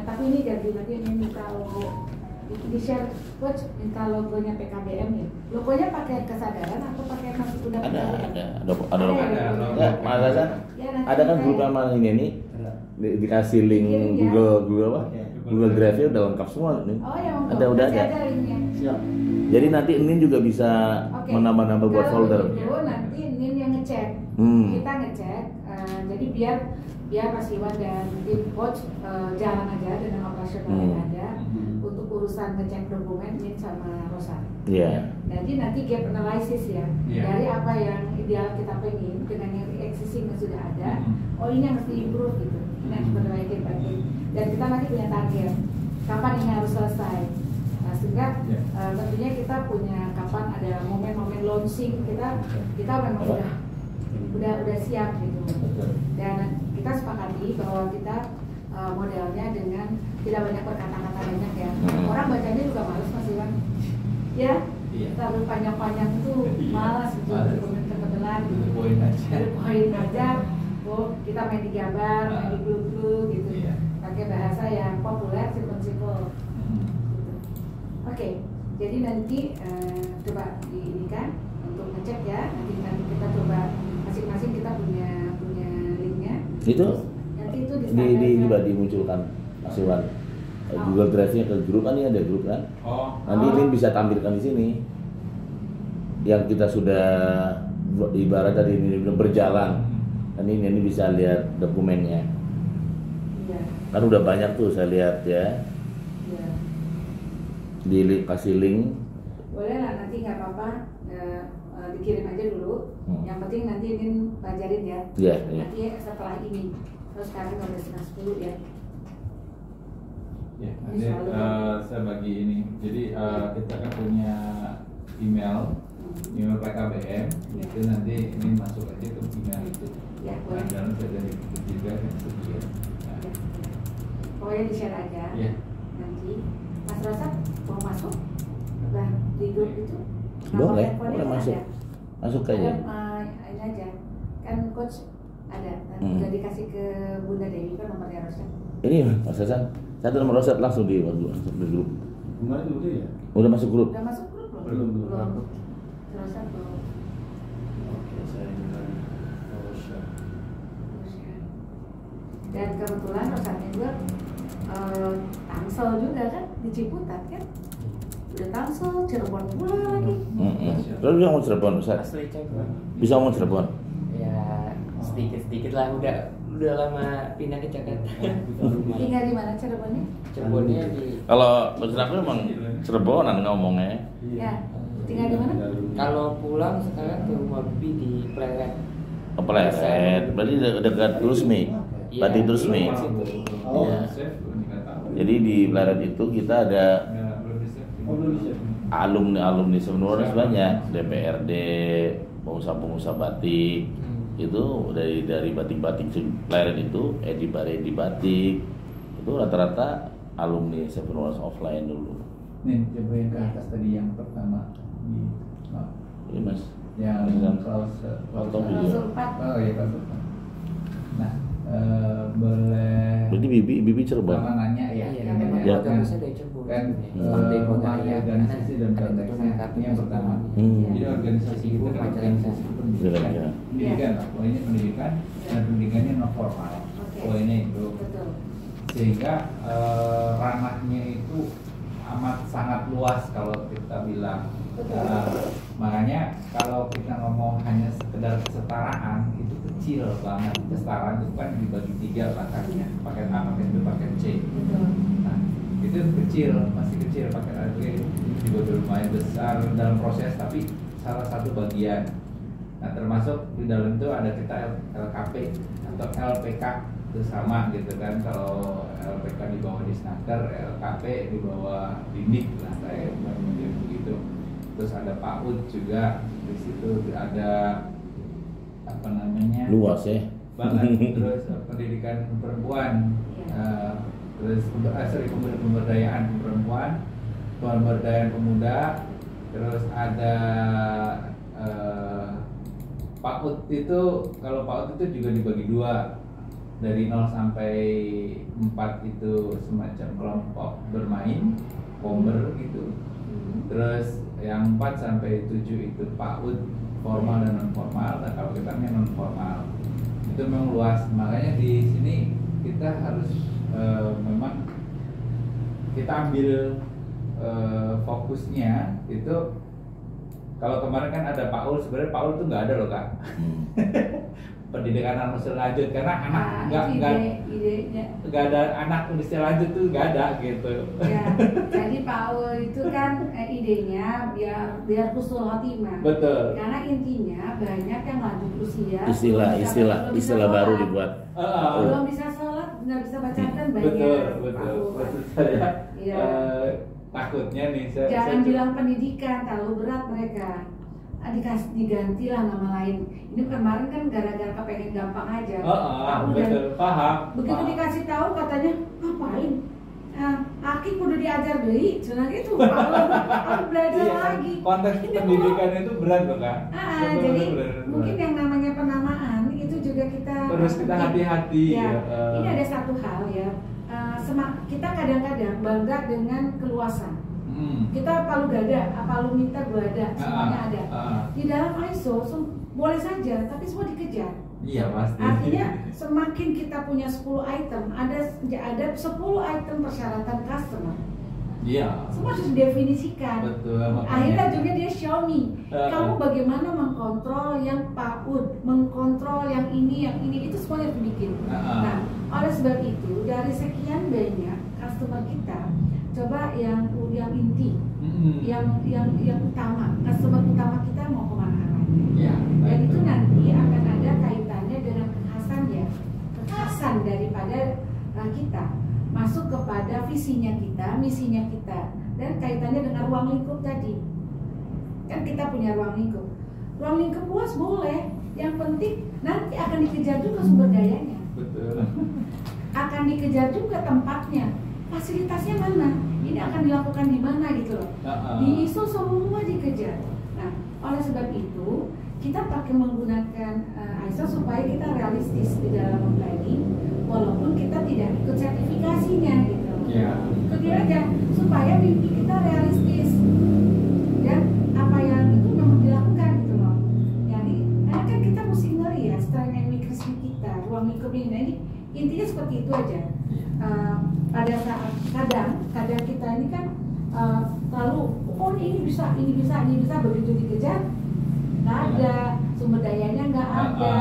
tapi ini jadi nanti ini minta logo di share coach, minta logonya PKBM ya. Logonya pakai kesadaran atau pakai masih udah ada logo. Ada. Mas Hasan, ada kan grup sama ini nih dikasih link Google apa? Google Drive-nya udah lengkap semua nih. Oh ya, udah ada. linknya. Jadi nanti Nin juga bisa menambah-nambah buat folder. Kalau nanti Nin yang ngecek, kita ngecek. Jadi biar Mas Iwan dan tim coach jalan aja dengan operasional yang ada untuk urusan ngecek dokumen Nin sama Rosa. Iya. Nanti gap analysis ya, dari apa yang ideal kita pengen dengan yang existing yang sudah ada. Oh ini yang harus di-improve gitu, ini harus diperbaiki. Dan kita nanti punya target kapan ini harus selesai. Nah, sehingga tentunya kita punya kapan ada momen-momen launching kita memang udah siap gitu. Dan kita sepakati bahwa kita modelnya dengan tidak banyak berkata-kata banyak ya. Orang bacanya juga malas Mas Iwan. Ya, terlalu panjang-panjang itu malas gitu. Kebetulan poin aja. Oh, kita main di gambar, main di clue gitu. Pakai bahasa yang populer, simpel-simpel. Oke, jadi nanti coba diinikan untuk ngecek ya. Nanti kita coba masing-masing kita punya linknya. Itu nanti itu dimunculkan Mas Iwan. Google Drive-nya ke grup kan, ini ada grup kan? Nanti Lin bisa tampilkan di sini. Yang kita sudah ibarat tadi ini berjalan. Ini bisa lihat dokumennya. Iya. Kan udah banyak tuh saya lihat ya. Iya. Kasih link. Boleh lah, nanti nggak apa-apa, dikirim aja dulu. Yang penting nanti ini pelajarin ya. Iya. Nanti setelah ini. Terus sekarang udah setengah 10 ya. Ya, nanti saya bagi ini. Jadi kita kan punya email PKBM. Itu nanti ini masuk aja ke email itu. Ya, boleh. Dan saya dari juga yang sedia. Pokoknya di-share aja. Ya. Nanti Mas Rosa mau masuk? Udah di grup itu? Boleh masuk. Masuk aja. Ini aja. Kan coach ada. Udah dikasih ke Bunda Dewi kan nomornya Rosa. Ini Mas Hasan, saya nomor Rosa langsung di grup. Kemarin udah ya? Udah masuk grup. Udah masuk grup Belum. Rosa belum. Oke, saya dengan Rosa. Dan kebetulan Rosanya juga Tangsel juga kan di Ciputat kan. Udah Tangsel, Cirebon pula lagi. Lalu bisa ngomong Cirebon, Ustaz? Asli Cirebon. Bisa ngomong Cirebon? Ya sedikit lah, udah lama pindah ke Jakarta. Tinggal di mana Cirebonnya? Cirebonnya di. Kalau Ustaz aku emang Cirebonan ngomongnya. Ya, tinggal di mana? Kalau pulang sekarang ke rumah Bibi di Pleret. Pleret, berarti dekat Lusmi. Batik Lusmi. Oh, Ya. saya nggak tahu. Jadi di Pleret itu kita ada alumni sebenarnya banyak, DPRD, pengusaha batik. Itu dari batik-batik Pleret itu, Edi Baredi Batik. Itu rata-rata alumni Seven offline dulu. Nih, coba yang ke atas tadi yang pertama di Ini Mas. yang Foto Klaus video. Oh iya Klaus. Nah, boleh. Berarti Bibi Cirebon. Sama nanya ya. Iya, Kan, memang Ya. keluarga saya dari Cirebon. kan Dari organisasi dan konteksnya ini yang pertama. Jadi organisasi itu kan organisasi pendidikan. Pendidikan, poinnya pendidikan dan pendidikannya non formal. Poinnya itu. Betul. Sehingga ranahnya itu amat sangat luas kalau kita bilang. Makanya kalau kita ngomong hanya sekedar kesetaraan itu kecil banget. Kesetaraan itu kan dibagi 3 pakarnya, paket A, paket B, paket C. Betul. Nah, itu kecil, masih kecil. Paket A itu juga lumayan besar dalam proses, tapi salah satu bagian. Nah, termasuk di dalam itu ada kita LKP atau LPK, itu sama gitu kan. Kalau LPK di bawah Disnaker, LKP di bawah Dindik lah kayak begitu. Terus ada PAUD juga di situ, ada apa namanya, Luas ya. banget. Terus pendidikan perempuan, terus pemberdayaan perempuan, pemberdayaan pemuda, terus ada PAUD itu, kalau PAUD itu juga dibagi 2, dari 0 sampai 4 itu semacam kelompok bermain, bomber gitu. Terus yang 4 sampai 7 itu PAUD, formal dan non formal. Nah, kalau kita non formal itu memang luas. Makanya di sini kita harus memang kita ambil fokusnya itu. Kalau kemarin kan ada PAUD, sebenarnya PAUD itu nggak ada loh Kak. Pendidikan anak usia lanjut, karena anak nggak ada anak usia lanjut tuh nggak ada gitu. Ya, jadi PAUD itu kan idenya biar husnul khotimah. Betul. Karena intinya banyak yang lanjut usia. Istilah baru dibuat. Belum bisa sholat, nggak bisa bacaan banyak. Betul. Maksud saya takutnya nih jangan bilang pendidikan, terlalu berat mereka. Digantilah nama lain. Ini kemarin kan gara-gara kepengen gampang aja. Betul, paham. Begitu dikasih tahu katanya ngapain? Aki kudu diajar deui, cenah gitu. Aku belajar lagi. Konteks pendidikan itu berat loh Kak. Jadi mungkin yang namanya penamaan itu juga kita terus kita hati-hati. Ya, ini ada satu hal ya. Kita kadang-kadang bangga dengan keluasan. Kita palu gada, palu minta gua ada, semuanya ada. Di dalam ISO boleh saja, tapi semua dikejar. Iya pasti. Artinya semakin kita punya 10 item, ada 10 item persyaratan customer. Iya. Semua harus didefinisikan. Betul. Akhirnya juga dia show me. Kamu bagaimana mengkontrol yang PAUD, mengkontrol yang ini, itu semuanya harus dibikin. Nah, oleh sebab itu dari sekian banyak customer kita, coba yang inti, yang utama, customer utama kita mau kemana arahnya. Ya, dan itu nanti akan ada kaitannya dengan kekhasan daripada kita masuk kepada visinya kita, misinya kita, dan kaitannya dengan ruang lingkup tadi. Kan kita punya ruang lingkup luas boleh, yang penting nanti akan dikejar juga sumber dayanya. Betul. Akan dikejar juga tempatnya, fasilitasnya mana, ini akan dilakukan di mana gitu loh. Di ISO semua dikejar. Nah, oleh sebab itu kita pakai menggunakan ISO supaya kita realistis di dalam planning, walaupun kita tidak ikut sertifikasinya gitu. Ikutin aja supaya mimpi kita realistis dan apa yang itu memang dilakukan gitu loh. Jadi kan kita mesti ngeri ya strength and weakness kita, ruang lingkup ini. Nah, ini intinya seperti itu aja. Pada saat kadang kita ini kan terlalu ini bisa begitu dikejar nggak ada sumber dayanya, nggak ada.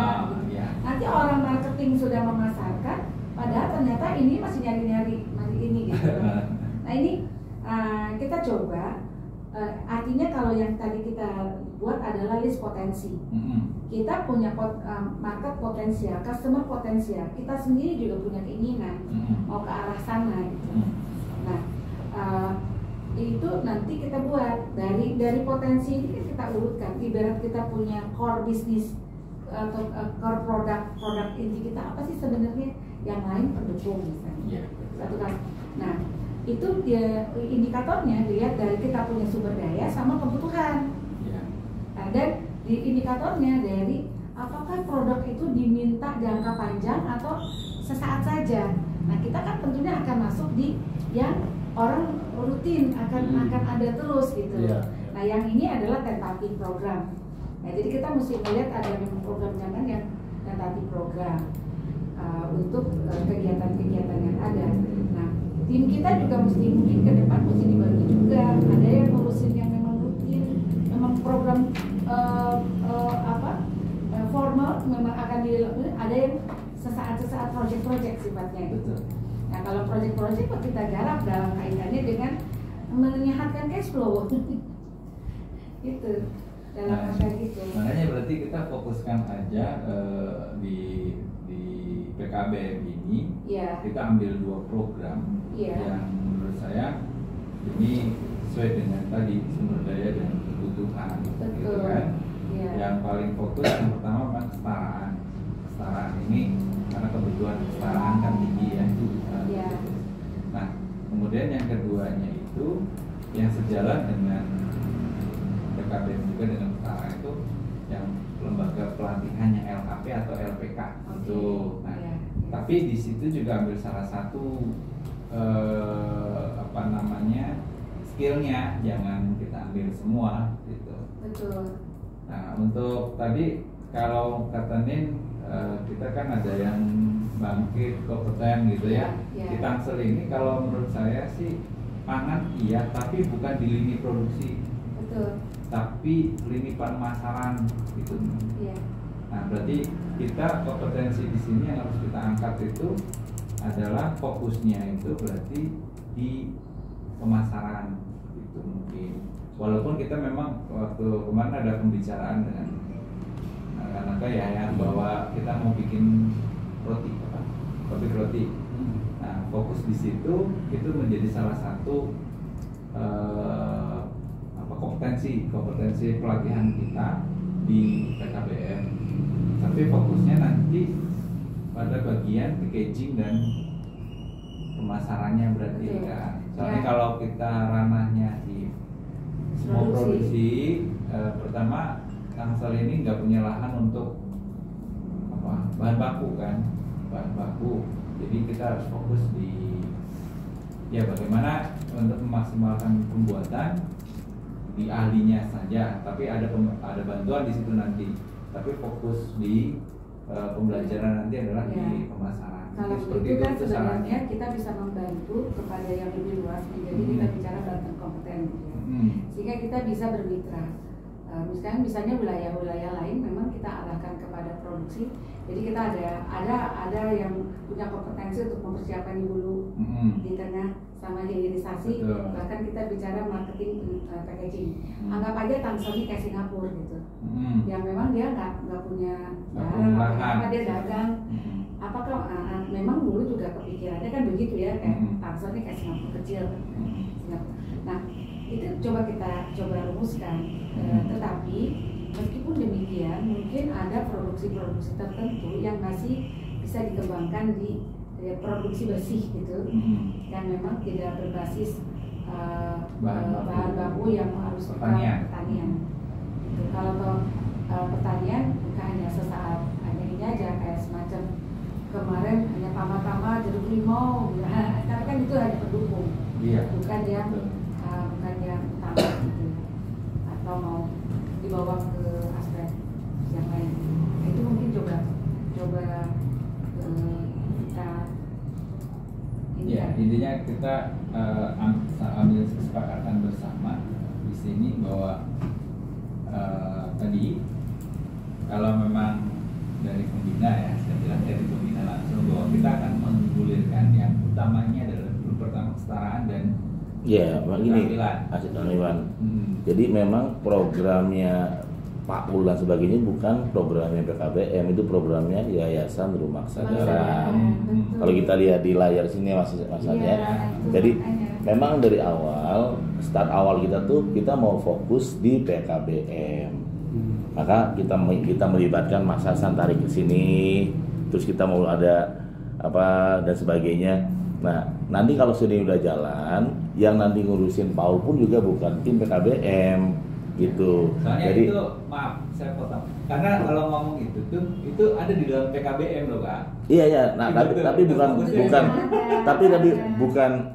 Nanti orang marketing sudah memasarkan, padahal ternyata ini masih nyari ini gitu. Nah ini kita coba, artinya kalau yang tadi kita buat adalah list potensi. Kita punya market potensial, customer potensial. Kita sendiri juga punya keinginan mau ke arah sana gitu. Nah itu nanti kita buat dari potensi ini kita urutkan. Ibarat kita punya core bisnis atau core produk inti kita apa sih sebenarnya, yang lain pendukung misalnya. Satu kan. Nah itu dia indikatornya dilihat dari kita punya sumber daya sama kebutuhan. Nah, dan di indikatornya dari apakah produk itu diminta jangka panjang atau sesaat saja. Nah kita kan tentunya akan masuk di yang orang rutin akan ada terus gitu. Nah yang ini adalah tentatif program. Nah jadi kita mesti melihat ada memang program jangan yang tentatif program untuk kegiatan-kegiatan yang ada. Nah tim kita juga mesti mungkin ke depan mesti dibagi juga. Ada yang ngurusin yang memang rutin, memang program formal memang akan dilakukan. Ada yang sesaat project sifatnya gitu. Nah kalau project kita garap dalam kaitannya dengan menyehatkan cash flow gitu dalam aspek itu. Makanya berarti kita fokuskan aja di PKBM ini, kita ambil 2 program yang menurut saya ini sesuai dengan tadi sumber daya dan kebutuhan. Gitu kan. Yang paling fokus yang pertama kesetaraan ini karena kebutuhan kesetaraan kan tinggi ya. Nah kemudian yang keduanya itu yang sejalan dengan PKBM juga dengan kesetaraan itu yang lembaga pelatihannya LKP atau LPK itu. Nah Tapi di situ juga ambil salah satu skillnya, jangan kita ambil semua gitu. Betul. Nah untuk tadi kalau kata Nin, kita kan ada yang bangkit kompeten gitu ya. Ya. Di Tangsel ini kalau menurut saya sih pangan iya, tapi bukan di lini produksi, Betul. tapi lini pemasaran gitu. Iya. Nah berarti kita kompetensi di sini yang harus kita angkat itu adalah fokusnya itu berarti di pemasaran gitu mungkin. Walaupun kita memang waktu kemarin ada pembicaraan dengan anak-anak ya bahwa kita mau bikin roti roti. Nah fokus di situ itu menjadi salah satu kompetensi pelatihan kita di PKBM. Tapi fokusnya nanti pada bagian packaging dan pemasarannya berarti kan. Soalnya kalau kita ranahnya di semua produksi, pertama Tangsel ini nggak punya lahan untuk bahan baku kan, bahan baku. Jadi kita harus fokus di bagaimana untuk memaksimalkan pembuatan di ahlinya saja. Tapi ada bantuan di situ nanti. Tapi fokus di pembelajaran nanti adalah di pemasaran. Kalau begitu kan sebenarnya kita bisa membantu kepada yang lebih luas. Jadi kita bicara tentang kompeten, sehingga kita bisa bermitra. Misalnya wilayah-wilayah lain memang kita arahkan kepada produksi. Jadi kita ada yang punya kompetensi untuk mempersiapkan di hulu, di tengah, sama hilirisasi. Bahkan kita bicara marketing, packaging. Anggap aja Tangsel ini kayak Singapura gitu. Yang memang dia nggak punya barang, apa dia dagang. Apakah memang dulu juga kepikirannya kan begitu ya, kayak Tangsel ini kayak Singapura kecil. Nah itu kita coba rumuskan. Tetapi meskipun demikian mungkin ada produksi-produksi tertentu yang masih bisa dikembangkan di produksi bersih gitu, yang memang tidak berbasis bahan baku yang harus pertanian. Gitu. Kalau pertanian bukan hanya sesaat, hanya ini aja kayak semacam kemarin hanya tama-tama jeruk limau, karena kan itu hanya pendukung, bukan yang utama gitu, atau mau dibawa ke aspek yang lain. Itu mungkin coba kita intinya kita ambil kesepakatan bersama di sini bahwa tadi kalau memang dari pembina ya, saya bilang dari pembina langsung bahwa kita akan menggulirkan yang utamanya adalah pertama kesetaraan dan begini Asyik Iwan. Jadi memang programnya Pak Ul dan sebagainya bukan programnya PKBM, itu programnya Yayasan Rumah Kesadaran. Kalau kita lihat di layar sini masanya. Jadi memang dari start awal kita tuh kita mau fokus di PKBM. Maka kita melibatkan Mas Hasan tarik ke sini, terus kita mau ada apa dan sebagainya. Nah, nanti kalau sudah jalan, yang nanti ngurusin Paul pun juga bukan tim PKBM gitu. Soalnya jadi itu maaf saya potong. Karena kalau ngomong itu ada di dalam PKBM loh Kak. Iya. Nah, tapi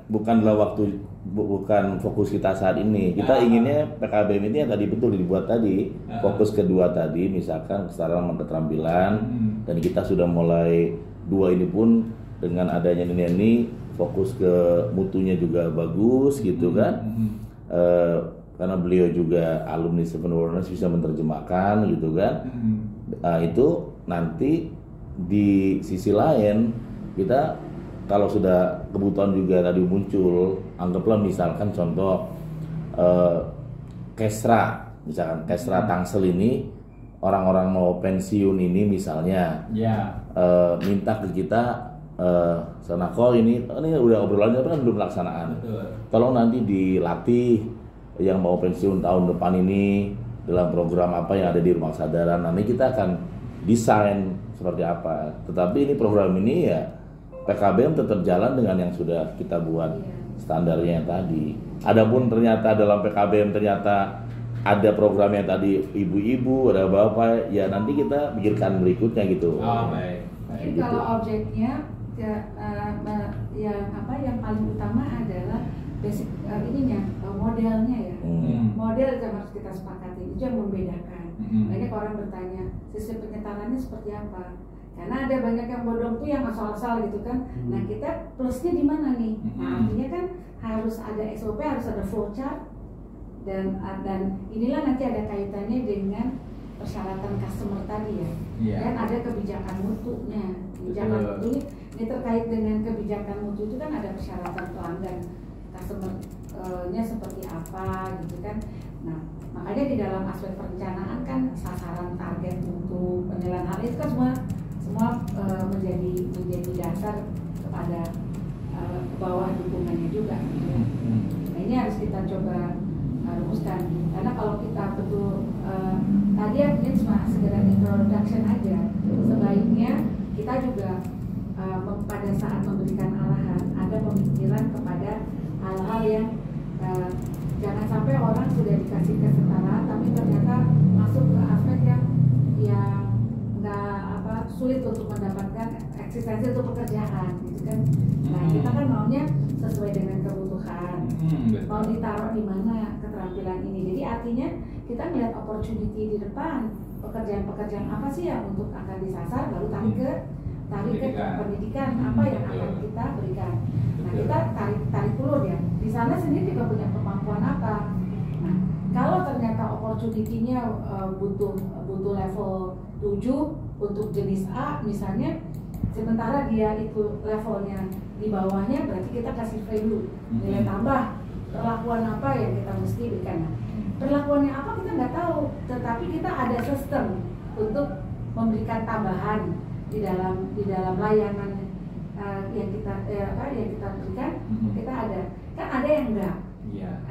bukan dalam waktu, bukan fokus kita saat ini. Kita inginnya PKBM ini yang tadi betul dibuat tadi, fokus kedua tadi, misalkan kesetaraan keterampilan, dan kita sudah mulai 2 ini pun dengan adanya ini fokus ke mutunya juga bagus gitu kan. Karena beliau juga alumni Seven Wonders bisa menerjemahkan gitu kan. Itu nanti di sisi lain kita kalau sudah kebutuhan juga tadi muncul, anggaplah misalkan contoh Kesra, misalkan Kesra Tangsel ini orang-orang mau pensiun ini misalnya minta ke kita Sanako ini udah obrolannya kan belum pelaksanaan. Tolong nanti dilatih yang mau pensiun tahun depan ini dalam program apa yang ada di Rumah Kesadaran. Nanti kita akan desain seperti apa. Tetapi ini program ini ya PKBM tetap jalan dengan yang sudah kita buat standarnya yang tadi. Adapun ternyata dalam PKBM ternyata ada program yang tadi ibu-ibu, ada bapak, ya nanti kita pikirkan berikutnya gitu. Oh baik. Mungkin gitu. kalau objeknya yang paling utama adalah basic modelnya ya. Model yang harus kita sepakati itu yang membedakan. Banyak orang bertanya sistem penyetarannya seperti apa. Karena ada banyak yang bodong tuh yang asal-asal gitu kan. Nah kita plusnya di mana nih? Nah artinya kan harus ada SOP, harus ada flowchart dan inilah nanti ada kaitannya dengan persyaratan customer tadi ya. Dan ada kebijakan mutunya. Kebijakan mutu ini terkait dengan kebijakan mutu itu kan ada persyaratan pelanggan customer-nya seperti apa gitu kan. Nah makanya di dalam aspek perencanaan kan sasaran target mutu penilaian hal itu kan semua menjadi dasar kepada ke bawah dukungannya juga gitu ya. Nah ini harus kita coba rumuskan karena kalau kita betul tadi ini cuma sekedar introduction aja, sebaiknya kita juga pada saat memberikan arahan ada pemikiran kepada hal-hal yang jangan sampai orang sudah dikasih kesetaraan tapi ternyata masuk ke aspek yang nggak sulit untuk mendapatkan eksistensi untuk pekerjaan gitu kan. Nah kita kan maunya sesuai dengan kebutuhan, mau ditaruh di mana keterampilan ini. Jadi artinya kita melihat opportunity di depan, pekerjaan-pekerjaan apa sih yang untuk akan disasar, lalu tarik ke pendidikan apa yang akan kita berikan. Nah kita tarik ulur ya. Di sana sendiri juga punya kemampuan apa. Nah kalau ternyata opportunity-nya butuh level 7 untuk jenis A misalnya, sementara dia itu levelnya di bawahnya, berarti kita kasih value nilai tambah, perlakuan apa yang kita mesti berikan. Nah, perlakuannya apa kita nggak tahu, tetapi kita ada sistem untuk memberikan tambahan di dalam layanan yang kita berikan. Kita ada kan ada yang enggak,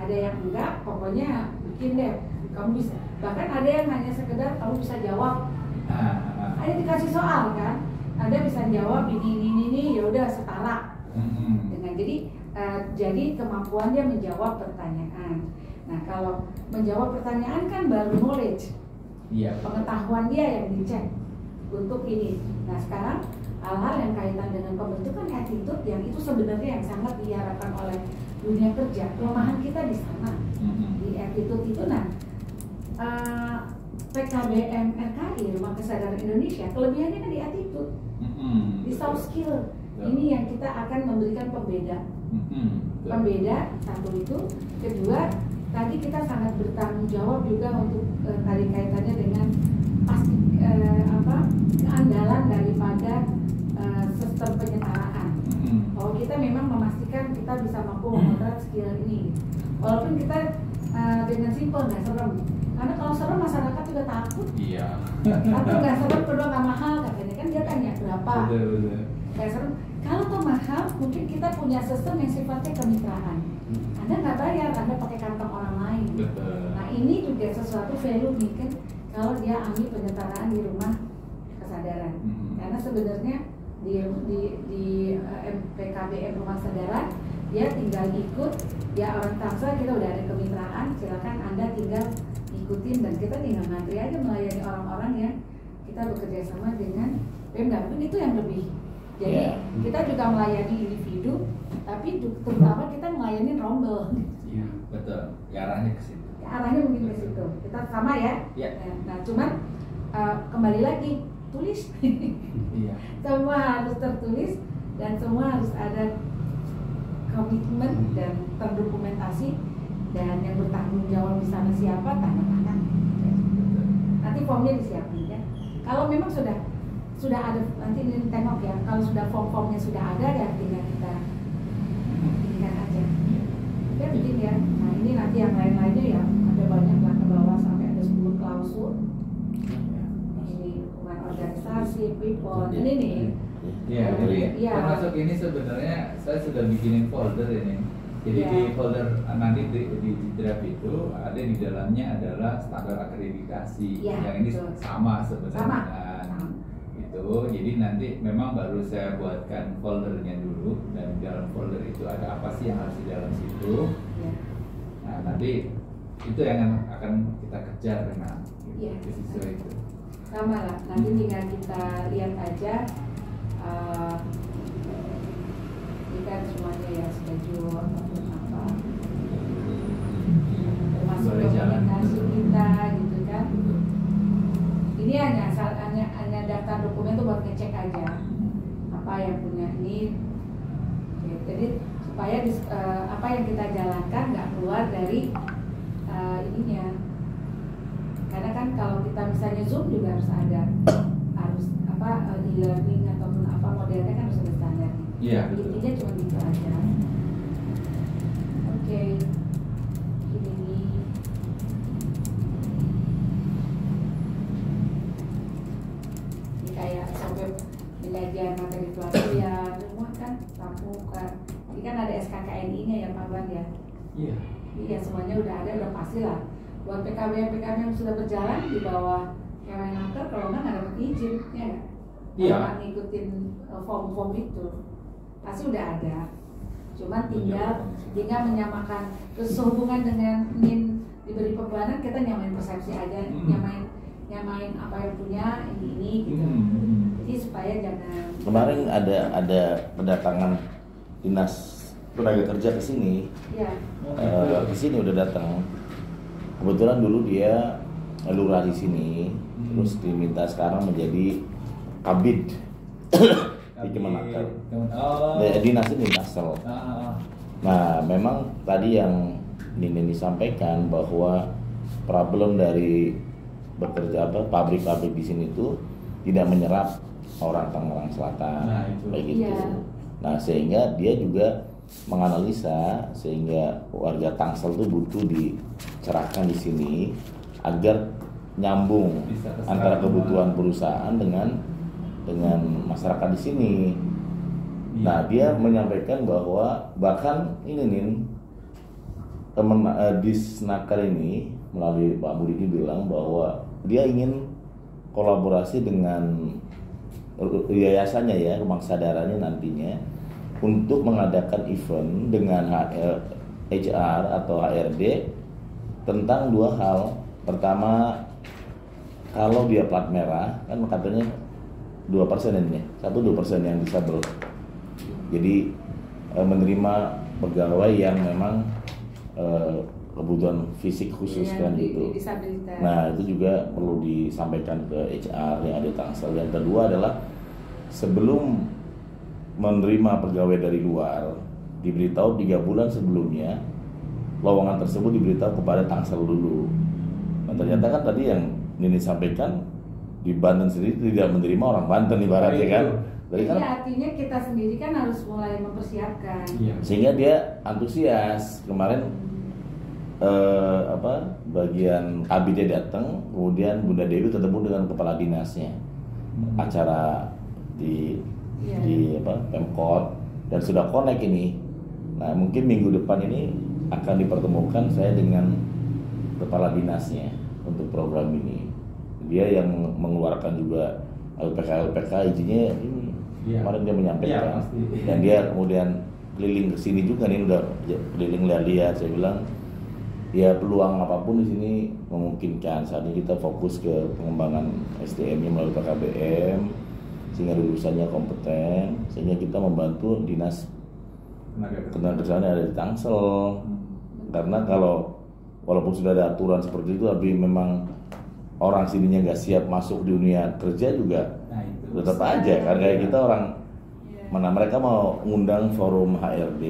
ada yang enggak, pokoknya bikin deh kamu bisa, bahkan ada yang hanya sekedar kamu bisa jawab. Ada dikasih soal kan, ada bisa jawab ini ya udah setara dengan jadi kemampuannya menjawab pertanyaan. Nah kalau menjawab pertanyaan kan baru knowledge, pengetahuan dia yang dicek untuk ini. Nah sekarang hal-hal yang kaitan dengan pembentukan attitude yang itu sebenarnya yang sangat diharapkan oleh dunia kerja. Kelemahan kita di sana di attitude itu. Nah PKBM RKI Rumah Kesadaran Indonesia kelebihannya kan di attitude, di soft skill. Ini yang kita akan memberikan pembeda. Satu itu, kedua tadi kita sangat bertanggung jawab juga untuk tadi kaitannya dengan pasti keandalan daripada sistem penyetaraan. Bahwa kita memang memastikan kita bisa mampu memotret skill ini, walaupun kita dengan simpel nggak serem. Karena kalau serem masyarakat juga takut. Atau nggak serem kedua nggak mahal katanya kan dia tanya berapa. Nggak serem. Kalau tuh mahal mungkin kita punya sistem yang sifatnya kemitraan. Anda nggak bayar, Anda pakai kantong orang lain. Nah ini juga sesuatu value mungkin kalau dia ambil penyetaraan di rumah kesadaran. Karena sebenarnya di PKBM Rumah Kesadaran dia tinggal ikut, ya orang Tamsa kita udah ada kemitraan, silakan Anda tinggal ikutin dan kita tinggal ngantri aja melayani orang-orang yang kita bekerja sama dengan Pemda. Mungkin itu yang lebih. Jadi kita juga melayani individu, tapi terutama kita melayani rombel. Iya, betul. Arahnya ke situ. Arahnya mungkin ke situ. Kita sama ya. Nah, cuman kembali lagi tulis. Semua harus tertulis dan semua harus ada komitmen dan terdokumentasi, dan yang bertanggung jawab di sana siapa, tanda tangan. Nanti formnya disiapin ya. Kalau memang sudah ada, nanti ini tengok ya. Kalau sudah form-formnya sudah ada ya tinggal kita bikinkan aja. Ya bikin ya. Nah ini nanti yang lain-lainnya ya ada banyak lah ke bawah sampai ada 10 klausul. Ini hubungan organisasi, people, ini nih. Termasuk ini sebenarnya saya sudah bikinin folder ini. Jadi di folder nanti di draft itu ada di dalamnya adalah standar akreditasi yang ini sama sebenarnya. Jadi nanti memang baru saya buatkan foldernya dulu, dan di dalam folder itu ada apa sih yang harus di dalam situ. Nah nanti itu yang akan kita kejar memang. Itu. Sama lah, nanti tinggal kita lihat aja ini kan semuanya ya schedule ataupun apa, termasuk Boleh jalan. komunikasi kita gitu kan. Ini hanya daftar dokumen tuh buat ngecek aja apa yang punya ini. Oke, jadi supaya apa yang kita jalankan nggak keluar dari ininya. Karena kan kalau kita misalnya Zoom juga harus ada apa e-learning ataupun apa modelnya kan harus ada standarnya. Iya, betul. Intinya cuma gitu aja. Oke. Ini kayak sampai belajar materi pelatihan semua kan rampung kan. Ini kan ada SKKNI-nya ya Pak Ban ya. Iya. Iya semuanya udah ada, udah pasti lah. Buat PKB yang sudah berjalan di bawah Kemenaker, kalau nggak dapat izin, ya nggak? Iya. Kalau nggak ngikutin form-form itu, pasti udah ada. Cuman tinggal menyamakan. Terus hubungan dengan NIN diberi pembayaran, kita nyamain persepsi aja, nyamain apa yang punya ini gitu. Jadi supaya jangan. Kemarin ada kedatangan dinas tenaga kerja ke sini. Iya. Ke sini udah datang. Kebetulan dulu dia lurah di sini, terus diminta sekarang menjadi kabid di Kemenaker. Oh. Dinas ini Nasel. Nah, memang tadi yang Nini disampaikan bahwa problem dari bekerja pabrik-pabrik di sini itu tidak menyerap orang Tangerang Selatan, Nah, itu. kayak gitu. Iya. Nah, sehingga dia juga menganalisa sehingga warga Tangsel itu butuh dicerahkan di sini agar nyambung Bisa keserap antara semua. kebutuhan perusahaan dengan masyarakat di sini. Iya. Nah, dia menyampaikan bahwa bahkan ini nih Disnaker ini melalui Pak Budi ini bilang bahwa dia ingin kolaborasi dengan yayasannya ya, rumah kesadarannya nantinya untuk mengadakan event dengan HR atau HRD tentang dua hal. Pertama, kalau dia plat merah kan katanya 2% ini, 1-2% yang disabel. Jadi menerima pegawai yang memang kebutuhan fisik khusus kan gitu. Disabilitas. Nah, itu juga perlu disampaikan ke HR yang ada di Tangsel. Yang kedua adalah sebelum menerima pegawai dari luar, diberitahu 3 bulan sebelumnya lowongan tersebut diberitahu kepada Tangsel dulu. Nah, ternyata kan tadi yang Nini sampaikan di Banten sendiri tidak menerima orang Banten ibaratnya kan. Jadi kan artinya kita sendiri kan harus mulai mempersiapkan. Iya. sehingga dia antusias. Kemarin bagian kabinnya datang, kemudian Bunda Dewi ketemu dengan kepala dinasnya. Acara di Pemkot dan sudah connect ini. Nah, mungkin minggu depan ini akan dipertemukan saya dengan kepala dinasnya untuk program ini. Dia yang mengeluarkan juga LPK izinnya. Iya. Kemarin dia menyampaikan. Iya, pasti. Dan dia kemudian keliling ke sini juga nih, udah keliling lihat. Saya bilang ya peluang apapun di sini memungkinkan. Saat ini kita fokus ke pengembangan SDM-nya melalui PKBM sehingga lulusannya kompeten, sehingga kita membantu dinas tenaga kerjaan yang ada di Tangsel. Karena kalau walaupun sudah ada aturan seperti itu, tapi memang orang sininya nggak siap masuk di dunia kerja juga, Nah, itu. tetap aja. Karena kita orang mana mereka mau ngundang forum HRD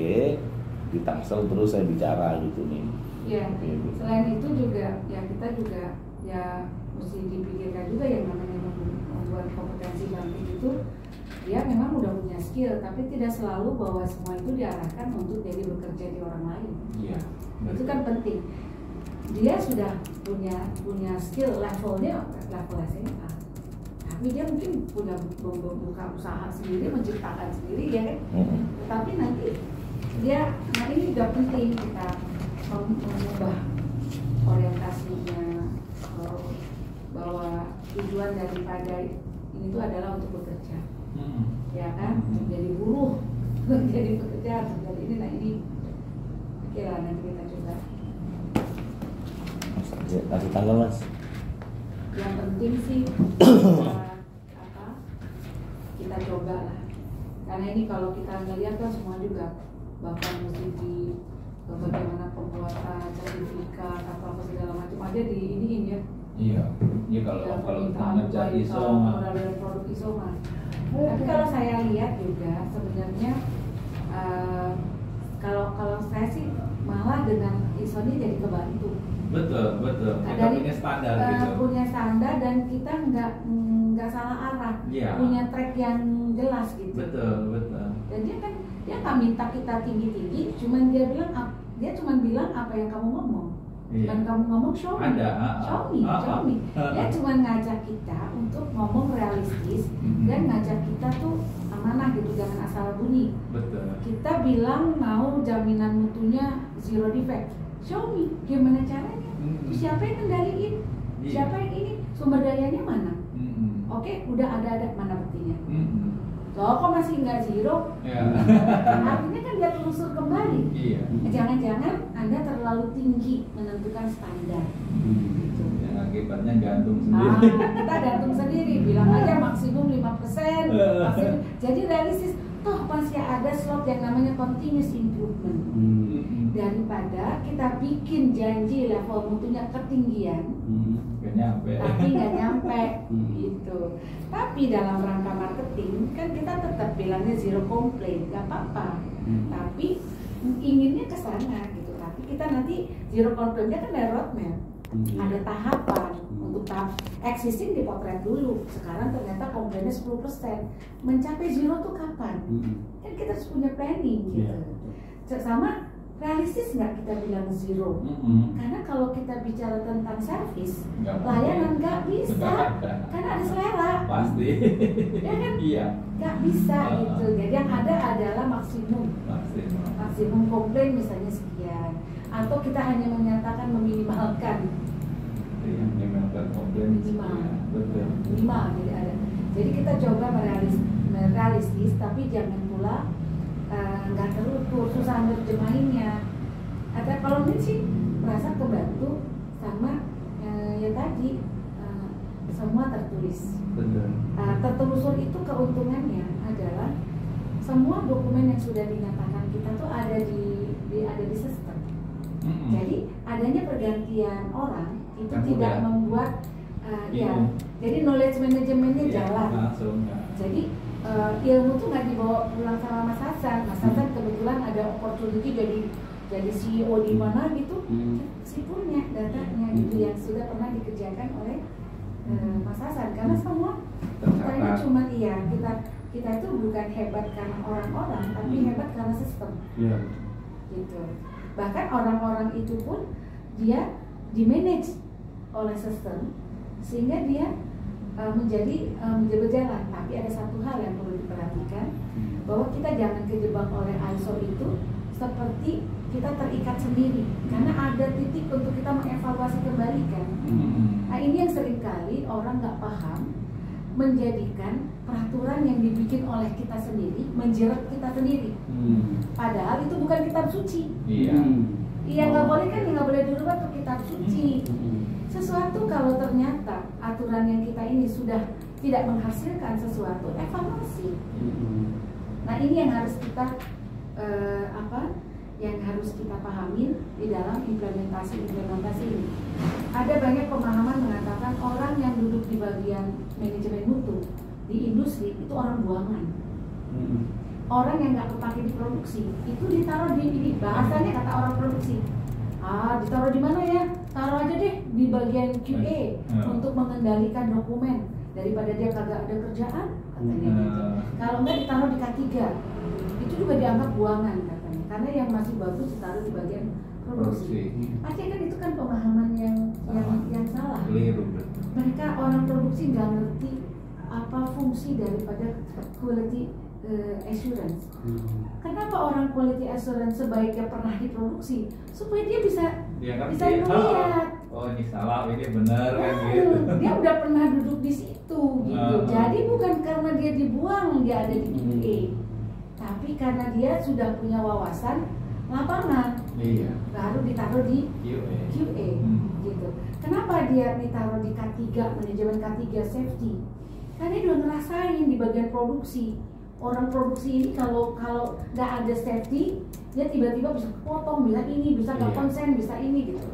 di Tangsel, terus saya bicara gitu nih. Iya. Selain itu juga ya kita juga ya mesti dipikirkan juga yang namanya membuat kompetensi bangkit itu dia memang udah punya skill, tapi tidak selalu bahwa semua itu diarahkan untuk jadi bekerja di orang lain. Iya. Itu kan penting. Dia sudah punya skill level SMA, tapi dia mungkin punya buka usaha sendiri, menciptakan sendiri ya kan. Tetapi nanti dia, nah ini juga penting kita mengubah orientasinya bahwa tujuan daripada ini itu adalah untuk bekerja, ya kan, menjadi buruh, menjadi pekerja, menjadi ini. Nah ini, oke lah, nanti kita coba. Kasih tanggal mas. Yang penting sih kita coba lah. Karena ini kalau kita ngelihat kan semua juga, bahkan mesti di bagaimana pembuatan sertifikat atau apa segala macam aja di iniin ya. Iya, iya kalau kita ngejar ISO mah. Dari produk ISO mah. Tapi kalau saya lihat juga sebenarnya kalau saya sih malah dengan ISO ini jadi kebantu. Betul. Kita punya standar gitu. Punya standar dan kita nggak salah arah. Iya. Punya track yang jelas gitu. Betul. Dan dia nggak minta kita tinggi, cuman dia cuma bilang apa yang kamu ngomong. Iya. Dan kamu ngomong show me. Show me. Dia cuma ngajak kita untuk ngomong realistis dan ngajak kita tuh amanah gitu, jangan asal bunyi. Betul. Kita bilang mau jaminan mutunya zero defect. Show me gimana caranya. Terus siapa yang kendaliin? Iya. Siapa yang ini? Sumber dayanya mana? Oke, udah ada mana buktinya? Loh, kok masih nggak zero? Ya. Artinya kan dia telusur kembali. Iya. Jangan-jangan Anda terlalu tinggi menentukan standar. Yang akibatnya gantung sendiri. Kita gantung sendiri, bilang aja maksimum 5%. Jadi realistis, toh masih ada slot yang namanya continuous improvement. Daripada kita bikin janji level mutunya ketinggian, Gak nyampe. tapi nggak nyampe gitu. Tapi dalam rangka marketing kan kita tetap bilangnya zero complaint, nggak apa-apa. Tapi inginnya ke sana gitu. Tapi kita nanti zero complaintnya kan ada roadmap, ada tahapan. Untuk tahap existing dipotret dulu. Sekarang ternyata komplainnya 10%. Mencapai zero tuh kapan? Kan kita harus punya planning gitu. Sama realistis nggak kita bilang zero? Karena kalau kita bicara tentang service, layanan nggak bisa, karena ada selera. Pasti. Ya kan? Iya. Nggak bisa gitu. Jadi yang ada adalah maksimum komplain misalnya sekian, atau kita hanya menyatakan meminimalkan. Iya, minimalkan komplain. Betul. Minimal jadi ada. Jadi kita coba merealistis, tapi jangan pula nggak terukur, susah nerjemahinnya. Ada kalau ini sih merasa kebantu sama yang tadi semua tertulis. Betul. Tertelusur itu keuntungannya adalah semua dokumen yang sudah dinyatakan kita tuh ada di sistem. Jadi adanya pergantian orang itu Kan tidak udah. membuat jadi knowledge manajemennya jalan. Langsung. Jadi ilmu tuh nggak dibawa pulang sama Mas Hasan. Mas Hasan kebetulan ada opportunity jadi CEO di mana gitu, si punya datanya gitu yang sudah pernah dikerjakan oleh Mas Hasan. Karena semua kita ini cuma kita itu bukan hebat karena orang-orang, tapi hebat karena sistem. Gitu. Bahkan orang-orang itu pun dia dimanage oleh sistem sehingga dia menjadi berjalan. Tapi ada satu hal yang perlu diperhatikan, bahwa kita jangan kejebak oleh ISO itu seperti kita terikat sendiri, karena ada titik untuk kita mengevaluasi kembali kan. Nah ini yang seringkali orang nggak paham, menjadikan peraturan yang dibikin oleh kita sendiri menjerat kita sendiri. Padahal itu bukan kitab suci. Iya nggak boleh kan, nggak boleh dirubah tuh kitab suci. Sesuatu kalau ternyata aturan yang kita ini sudah tidak menghasilkan sesuatu, evaluasi. Nah ini yang harus kita yang harus kita pahamin di dalam implementasi ini. Ada banyak pemahaman mengatakan orang yang duduk di bagian manajemen mutu di industri itu orang buangan. Orang yang nggak kepake di produksi itu ditaruh di bahasanya kata orang produksi. Ditaruh di mana ya? Taruh aja deh di bagian QA untuk mengendalikan dokumen, daripada dia kagak ada kerjaan katanya gitu. Kalau enggak ditaruh di K3 itu juga dianggap buangan katanya, karena yang masih bagus ditaruh di bagian produksi. Artinya kan itu kan pemahaman yang salah. Mereka orang produksi nggak ngerti apa fungsi daripada quality assurance. Kenapa orang quality assurance sebaiknya pernah diproduksi supaya dia bisa melihat. Oh ini salah, ini benar kan gitu. Dia udah pernah duduk di situ gitu. Jadi bukan karena dia dibuang dia ada di QA, tapi karena dia sudah punya wawasan lapangan. Baru ditaruh di QA gitu. Kenapa dia ditaruh di K3 manajemen K3 safety? Karena dia udah ngerasain di bagian produksi. orang produksi ini kalau nggak ada safety, dia tiba-tiba bisa kepotong, bisa ini, bisa nggak Iya. konsen, bisa ini gitu.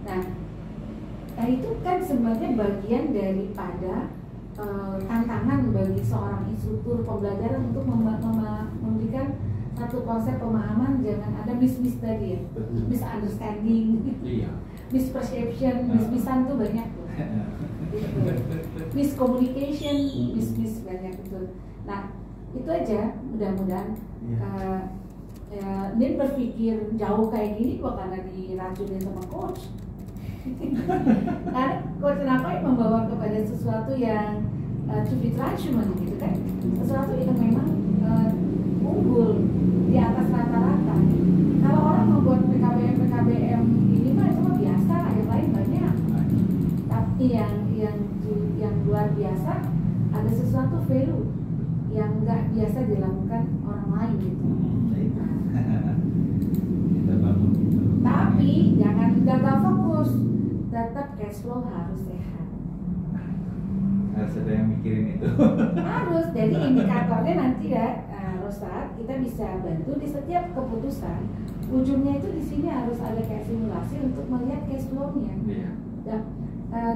Nah itu kan sebenarnya bagian daripada tantangan bagi seorang instruktur pembelajaran untuk memberikan satu konsep pemahaman, jangan ada miss tadi ya, Betul. misunderstanding, Iya. misperception, miss-missan tuh banyak tuh. Gitu. Miscommunication, miss banyak itu. Nah itu aja, mudah-mudahan Din berpikir jauh kayak gini kok karena diracunin sama coach. Karena coach kenapa membawa kepada sesuatu yang to be transhuman gitu kan, sesuatu yang memang unggul di atas rata-rata. Kalau orang membuat PKBM ini mah itu mah biasa, yang lain banyak. Tapi yang luar biasa ada sesuatu value yang nggak biasa dilakukan orang lain gitu. Kita bangun gitu. Tapi jangan gagal fokus, tetap cash flow harus sehat. Harus ada yang mikirin itu. Harus, jadi indikatornya nanti ya, Rosat, kita bisa bantu di setiap keputusan. Ujungnya itu di sini harus ada kayak simulasi untuk melihat cash flow-nya. Iya. Dan,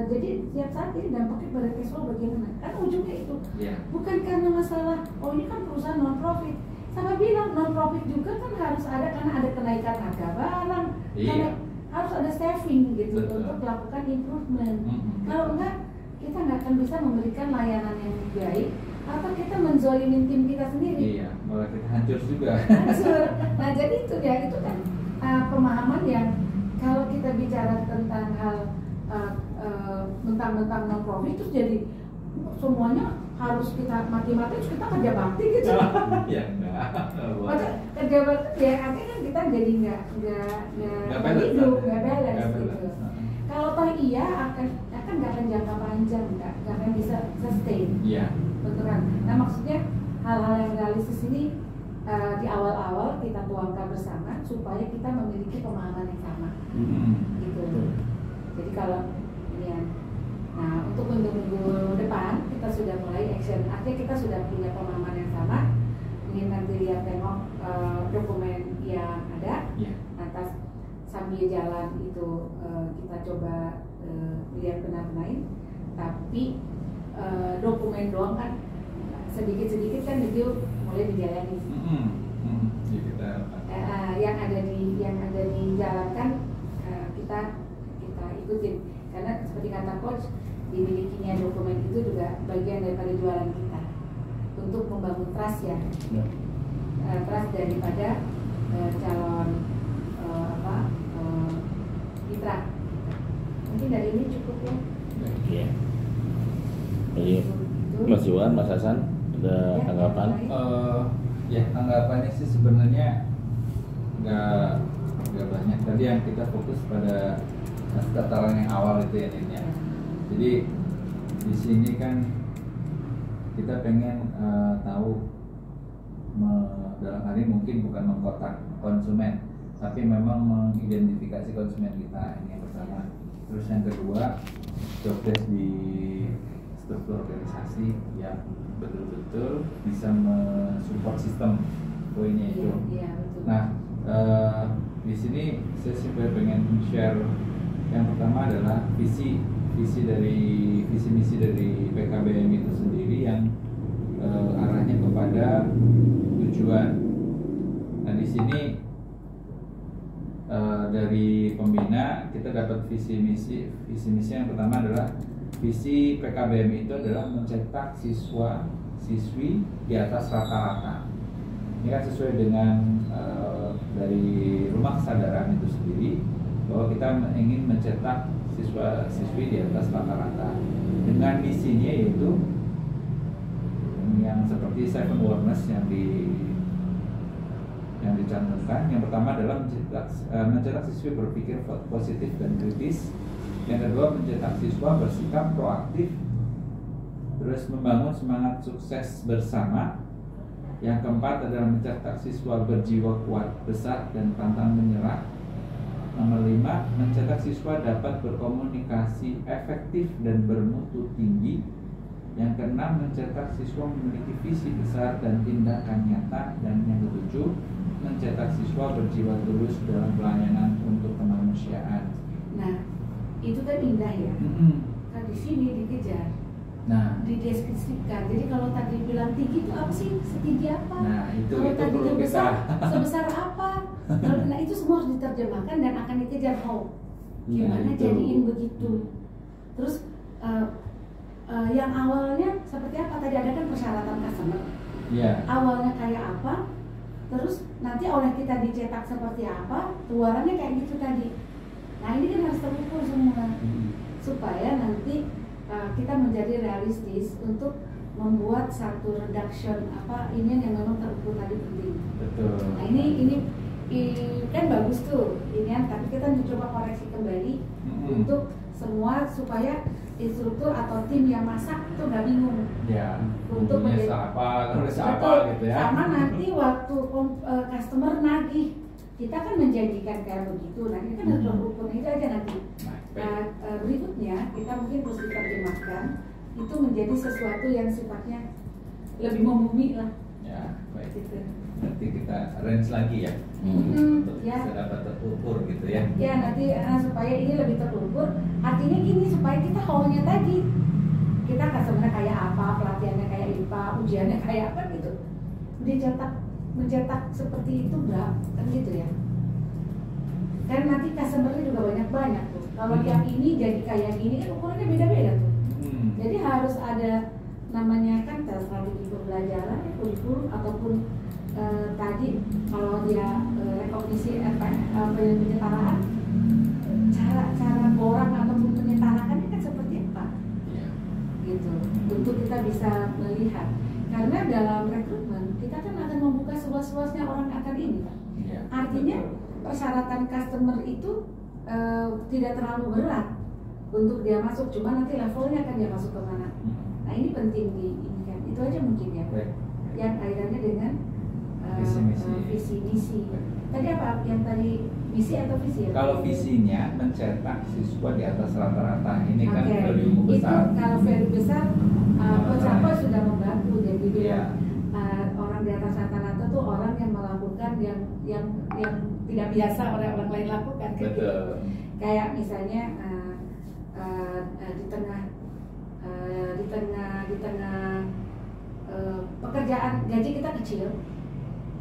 jadi setiap saat ini dampaknya pada cash flow bagaimana? Kan ujungnya itu Iya. bukan karena masalah, oh ini kan perusahaan non profit. Sama bilang non profit juga kan harus ada karena ada kenaikan harga barang, Iya. karena harus ada saving gitu Betul. untuk melakukan improvement. Mm-mm. Kalau enggak, kita nggak akan bisa memberikan layanan yang baik, atau kita menzolimin tim kita sendiri. Iya, malah kita hancur juga. Hancur. Nah jadi itu ya, itu kan pemahaman yang kalau kita bicara tentang hal mentang-mentang non profit terus jadi semuanya harus kita mati-mati terus kita kerja bakti gitu. Ya enggak. Maka kerja bakti ya artinya kan kita jadi nggak hidup, nggak balance gitu. Kalau toh iya akan nggak akan jangka panjang, nggak akan bisa sustain. Iya. Betul kan? Nah maksudnya hal-hal yang realistis ini di awal-awal kita tuangkan bersama supaya kita memiliki pemahaman yang sama, gitu. Jadi kalau ini ya, nah untuk minggu depan kita sudah mulai action, artinya kita sudah punya pemahaman yang sama. Ini nanti lihat tengok dokumen yang ada, Iya. atas sambil jalan itu kita coba lihat benar-benarin, tapi dokumen doang kan sedikit-sedikit kan itu mulai dijalani. Jadi kita Yang ada dijalankan kita ikutin, karena seperti kata coach, dimilikinya dokumen itu juga bagian daripada jualan kita untuk membangun trust ya, trust daripada calon mitra. Mungkin dari ini cukup ya. Iya. Jadi Mas Iwan, Mas Hasan, ada Ya, tanggapan? ya tanggapannya sih sebenarnya nggak banyak. Tadi yang kita fokus pada tataran yang awal itu ya, Din, ya. Jadi di sini kan kita pengen tahu dalam hal ini mungkin bukan mengkotak konsumen, tapi memang mengidentifikasi konsumen kita, ini yang pertama. Terus yang kedua, job desk di struktur organisasi yang betul-betul bisa mensupport sistem poinnya itu. Iya, betul. Nah, di sini saya sih pengen share yang pertama adalah visi misi dari PKBM itu sendiri yang arahnya kepada tujuan. Nah, di sini dari pembina kita dapat visi misi yang pertama adalah visi PKBM itu adalah mencetak siswi di atas rata-rata. Ini kan sesuai dengan dari rumah kesadaran itu sendiri bahwa kita ingin mencetak siswa-siswi di atas rata-rata dengan misinya yaitu yang seperti seven awareness yang dicantumkan. Yang pertama adalah mencetak siswi berpikir positif dan kritis. Yang kedua, mencetak siswa bersikap proaktif. Terus membangun semangat sukses bersama. Yang keempat adalah mencetak siswa berjiwa kuat, besar, dan pantang menyerah. Nomor 5, mencetak siswa dapat berkomunikasi efektif dan bermutu tinggi. Yang keenam, mencetak siswa memiliki visi besar dan tindakan nyata. Dan yang ketujuh, mencetak siswa berjiwa tulus dalam pelayanan untuk kemanusiaan. Nah, itu kan indah ya. Nah, di sini dikejar, Nah, dideskripsikan. Jadi kalau tadi bilang tinggi itu apa sih? Setinggi apa? nah itu Kalau tadi perlu besar, kita. sebesar apa? Nah, itu semua harus diterjemahkan dan akan dikejar. Gimana Nah, itu. jadiin begitu? Terus yang awalnya seperti apa? Tadi ada kan persyaratan customer. Ya. Awalnya kayak apa? Terus nanti oleh kita dicetak seperti apa? Keluarannya kayak gitu tadi. Nah, ini kan harus terukur semua supaya nanti kita menjadi realistis untuk membuat satu reduction ini yang memang terukur tadi penting. Betul. Nah, ini kan bagus tuh ini kan, tapi kita mencoba koreksi kembali untuk semua supaya instruktur atau tim yang masak itu nggak bingung. Ya. Untuk Bumbunya menjadi- apa, terus apa Betul. gitu ya. Sama nanti waktu customer nagih, kita kan menjanjikan kayak begitu. Nah, ini kan harus terukur itu aja nanti. Nah, Nah, berikutnya kita mungkin harus diterjemahkan itu menjadi sesuatu yang sifatnya lebih membumi lah. ya, baik. Gitu. Nanti kita arrange lagi ya. Untuk Ya. bisa dapat terukur gitu ya. Ya nanti supaya ini lebih terukur. Artinya gini, supaya kita haunya tadi kita customer kayak apa, pelatihannya kayak IPA, ujiannya kayak apa gitu. Mencetak seperti itu enggak kan gitu ya. Kan nanti customernya juga banyak tuh. Kalau yang ini jadi kayak gini kan ukurannya beda-beda tuh. Jadi harus ada namanya kan strategi pembelajaran, kurikulum ataupun tadi kalau dia rekognisi penyetaraan, cara orang ataupun penyetarakannya kan seperti apa, Iya. gitu. Untuk kita bisa melihat, karena dalam rekrutmen kita kan akan membuka seluas-luasnya orang akan ini, Pak. Iya, Artinya betul. persyaratan customer itu tidak terlalu berat untuk dia masuk, cuma nanti levelnya kan dia masuk ke mana. Nah, ini penting di ini kan. Itu aja mungkin ya. Baik. Yang kaitannya dengan Visi misi. Tadi apa? Yang tadi misi atau visi ya? Kalau visinya mencetak siswa di atas rata-rata, ini kan Oke. value besar. Itu kalau value besar, Coach Apa sudah membantu. Jadi dia Iya. orang di atas rata-rata tuh orang yang melakukan yang tidak biasa orang lain lakukan. Kan gitu. Betul. Kayak misalnya di tengah pekerjaan gaji kita kecil,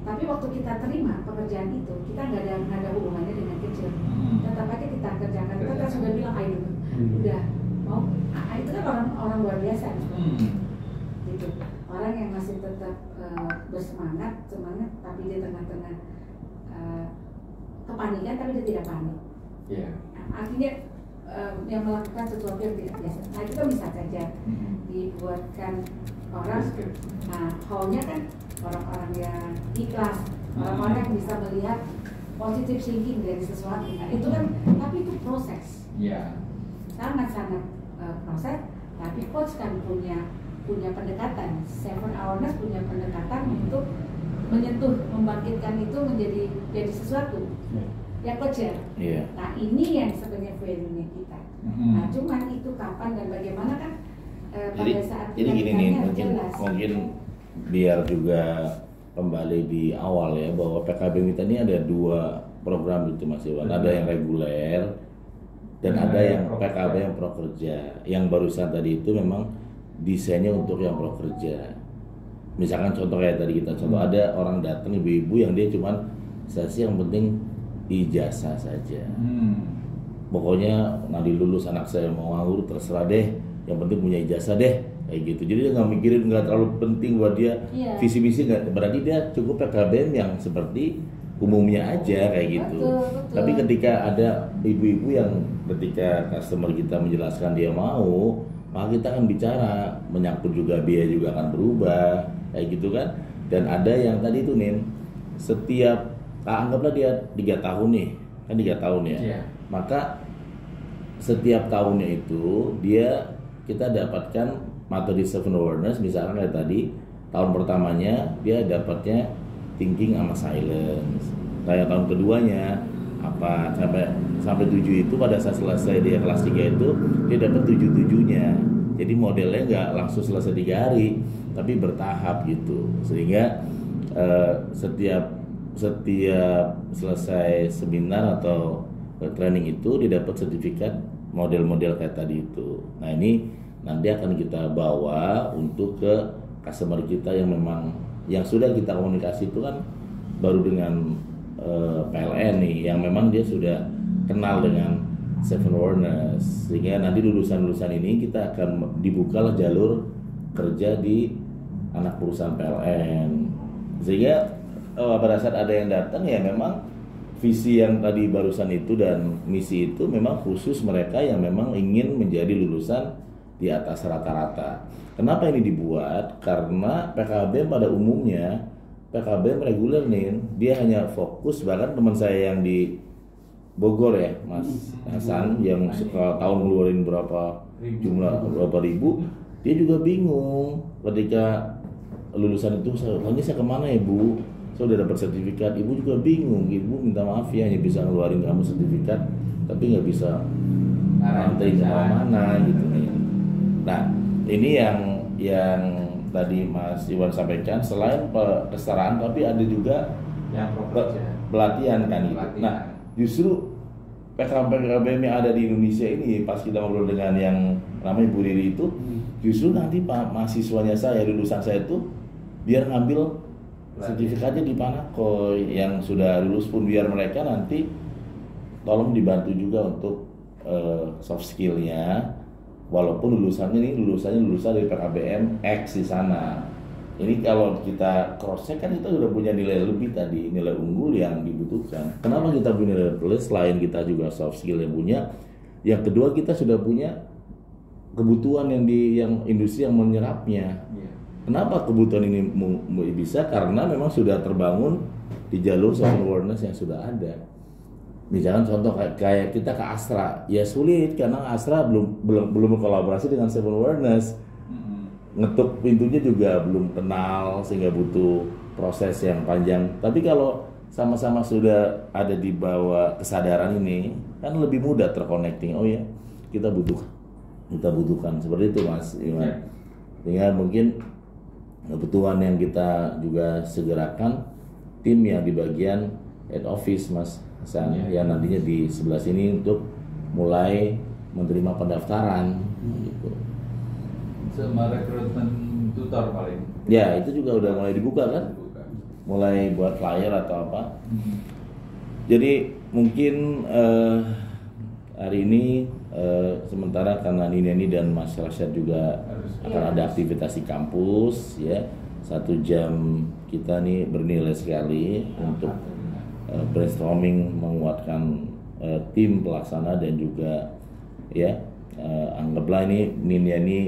tapi waktu kita terima pekerjaan itu kita nggak ada hubungannya dengan kecil, tetap aja kita kerjakan. Kita sudah bilang ayo udah mau, itu kan orang luar biasa gitu, orang yang masih tetap semangat tapi di tengah-tengah kepanikan tapi dia tidak panik. Iya. Artinya yang melakukan sesuatu yang tidak biasa. Nah, itu kan bisa saja dibuatkan orang. Nah, how-nya kan orang-orang yang ikhlas, orang-orang yang bisa melihat positive thinking dari sesuatu. Nah, itu kan, tapi itu proses. Iya. Sangat-sangat proses. Tapi coach kan punya pendekatan. Seven Awareness punya pendekatan untuk menyentuh, membangkitkan itu jadi sesuatu. Ya coach ya. Iya. Nah, ini yang sebenarnya value-nya kita. Nah, cuman itu kapan dan bagaimana kan pada saat Jadi kita gini nih, ditanya harus mungkin jelas. biar juga kembali di awal ya, bahwa PKB kita ini ada dua program itu Mas Iwan. Ada yang reguler dan ada yang PKB yang prakerja. Yang barusan tadi itu memang desainnya untuk yang prakerja. Misalkan contoh kayak tadi kita contoh, ada orang datang ibu-ibu yang dia cuman sesi yang penting ijazah saja. Pokoknya nanti lulus anak saya mau nganggur terserah deh, yang penting punya ijazah deh, kayak gitu. Jadi dia nggak mikirin, nggak terlalu penting buat dia visi misi, nggak, berarti dia cukup PKBM yang seperti umumnya aja kayak gitu. Betul. Tapi ketika ada ibu-ibu yang ketika customer kita menjelaskan dia mau, maka kita akan bicara, menyangkut juga biaya juga akan berubah kayak gitu kan. Dan ada yang tadi itu Nin, setiap anggaplah dia 3 tahun nih, kan 3 tahun ya. Iya. Maka setiap tahunnya itu kita dapatkan materi seven awareness, misalkan kayak tadi tahun pertamanya dia dapatnya thinking sama silence. Kayak tahun keduanya apa sampai 7 itu pada saat selesai dia kelas 3 itu dia dapat 7-7-nya. Jadi modelnya nggak langsung selesai 3 hari, tapi bertahap gitu. Sehingga setiap selesai seminar atau training itu didapat sertifikat model-model kayak tadi itu. Nah ini nanti akan kita bawa untuk ke customer kita yang memang yang sudah kita komunikasi itu kan baru dengan PLN nih, yang memang dia sudah kenal dengan Seven Awareness, sehingga nanti lulusan-lulusan ini kita akan dibukalah jalur kerja di anak perusahaan PLN, sehingga pada saat ada yang datang ya memang visi yang tadi barusan itu dan misi itu memang khusus mereka yang memang ingin menjadi lulusan di atas rata-rata. Kenapa ini dibuat? Karena PKBM pada umumnya PKBM reguler nih, dia hanya fokus, bahkan teman saya yang di Bogor ya, Mas Hasan, yang suka tahun ngeluarin berapa ribu, dia juga bingung ketika lulusan itu, saya kemana ya Bu? Saya udah dapat sertifikat, Ibu juga bingung, Ibu minta maaf ya hanya bisa ngeluarin kamu sertifikat, tapi nggak bisa nanti kemana gitu nih. Nah ini yang tadi Mas Iwan sampaikan, selain kesetaraan tapi ada juga yang pelatihan kan gitu. Nah justru PKBM yang ada di Indonesia ini, pas kita ngobrol dengan yang namanya Bu Riri itu, justru nanti mahasiswanya saya, lulusan saya itu biar ngambil sertifikatnya di Panakoy yang sudah lulus pun, biar mereka nanti tolong dibantu juga untuk soft skillnya, walaupun lulusannya lulusan dari PKBM X di sana. Ini kalau kita cross check kan kita sudah punya nilai lebih tadi, nilai unggul yang dibutuhkan. Kenapa kita punya nilai plus? Selain kita juga soft skill yang punya, yang kedua kita sudah punya kebutuhan yang industri yang menyerapnya. Kenapa kebutuhan ini bisa? Karena memang sudah terbangun di jalur Seven Awareness yang sudah ada. Misalkan contoh kayak kita ke Astra, ya sulit karena Astra belum berkolaborasi dengan Seven Awareness. Ngetuk pintunya juga belum kenal, sehingga butuh proses yang panjang. Tapi kalau sama-sama sudah ada di bawah kesadaran ini, kan lebih mudah terconnecting. Oh ya, kita butuhkan seperti itu Mas Iwan. Sehingga mungkin kebutuhan yang kita juga segerakan tim yang di bagian head office Mas Hasan, yang nantinya di sebelah sini untuk mulai menerima pendaftaran gitu. Sama rekrutmen tutor paling. Ya itu juga udah mulai dibuka kan, mulai buat flyer atau apa. Jadi mungkin hari ini sementara karena Nini dan Mas Rasyad juga akan ada aktivitas di kampus ya, 1 jam kita nih bernilai sekali untuk brainstorming, menguatkan tim pelaksana, dan juga ya anggaplah ini Nini ini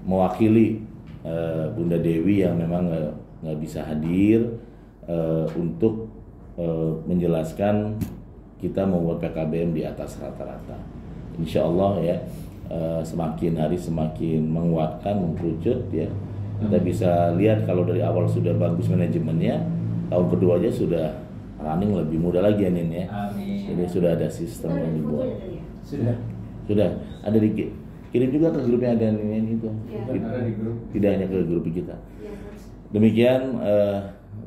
mewakili Bunda Dewi yang memang nggak bisa hadir untuk menjelaskan kita membuat PKBM di atas rata-rata. Insya Allah ya, semakin hari semakin menguatkan, mengkerucut ya. Kita bisa lihat kalau dari awal sudah bagus manajemennya, tahun kedua aja sudah running lebih mudah lagi ya Nin ya. Amin. Jadi sudah ada sistem yang dibuat. Sudah. Ada kirim juga ke grupnya ada Nin itu. Ada di grup. Tidak hanya ke grup kita. Demikian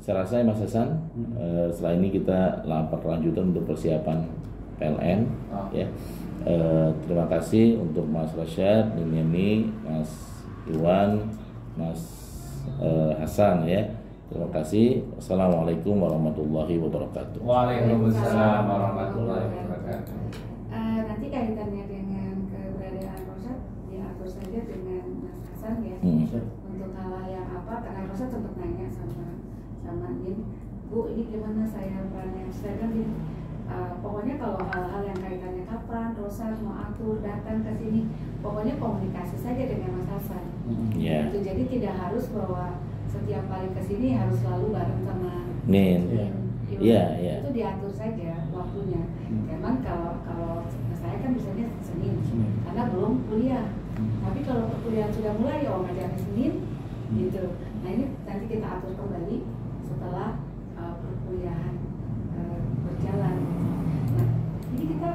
saya rasa Mas Hasan, setelah ini kita lapak lanjutan untuk persiapan PLN ya. Terima kasih untuk Mas Rasyad, Nini, Mas Iwan, Mas Hasan ya. Terima kasih. Assalamualaikum warahmatullahi wabarakatuh. Waalaikumsalam warahmatullahi wabarakatuh. Nanti kaitannya dengan keberadaan Rosyad diatur saja dengan Mas Hasan ya. Untuk hal yang apa, karena Rosyad sempat nanya sama Nin, Bu ini gimana saya perannya? Saya bilang gini, pokoknya kalau hal-hal yang kaitannya kapan Rosyad mau atur datang ke sini, pokoknya komunikasi saja dengan Mas Hasan. Gitu. Jadi tidak harus bahwa setiap kali ke sini harus selalu bareng sama Nin. Itu diatur saja waktunya. Memang kalau saya kan biasanya Senin karena belum kuliah. Tapi kalau perkuliahan sudah mulai ya ngajarnya Senin gitu. Nah ini nanti kita atur kembali setelah perkuliahan berjalan. Nah, ini kita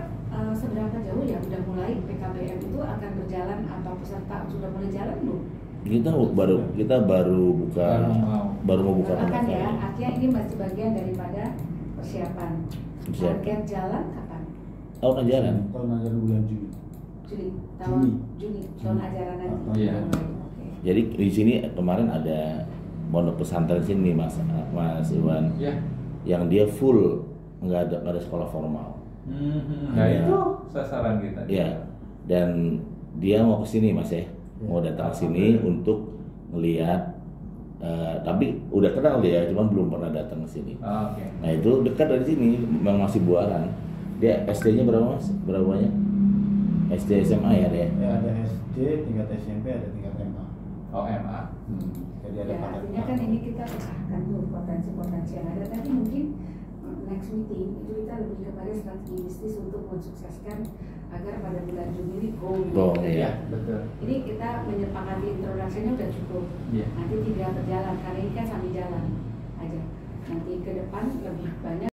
seberapa jauh ya udah mulai PKBM itu akan berjalan, apa peserta sudah mulai jalan belum? Kita baru buka, baru mau buka Akan ya, pendaftaran. artinya ini masih bagian daripada persiapan. Persiapan. Target jalan kapan? Tahun ajaran. Tahun ajaran bulan Juni. Juni, tahun Juni, tahun ajaran nanti. Oh, iya. Oke. Jadi di sini kemarin ada pondok pesantren sini Mas Iwan, Ya. yang dia full nggak ada sekolah formal. Nah Iya. itu sasaran kita. Ya, dan dia mau ke sini Mas ya, mau datang ke sini untuk melihat. Tapi udah kenal dia, cuman belum pernah datang ke sini. Oke. Nah itu dekat dari sini, memang masih Buaran. Dia SD-nya berapa Mas? Berapa banyak? SD SMA ya dia? Ya ada SD, tingkat SMP, ada tingkat MA. Oh MA. Jadi ada Ya, paket artinya A. kan ini kita pecahkan dulu potensi-potensi yang ada. Tapi mungkin next meeting itu kita lebih kepada strategi bisnis untuk mensukseskan agar pada bulan Juni ini go. Go, gitu. iya. Betul. Jadi kita menyepakati introduction-nya udah cukup. Iya. Nanti tinggal berjalan, karena ini kan sambil jalan aja. Nanti ke depan lebih banyak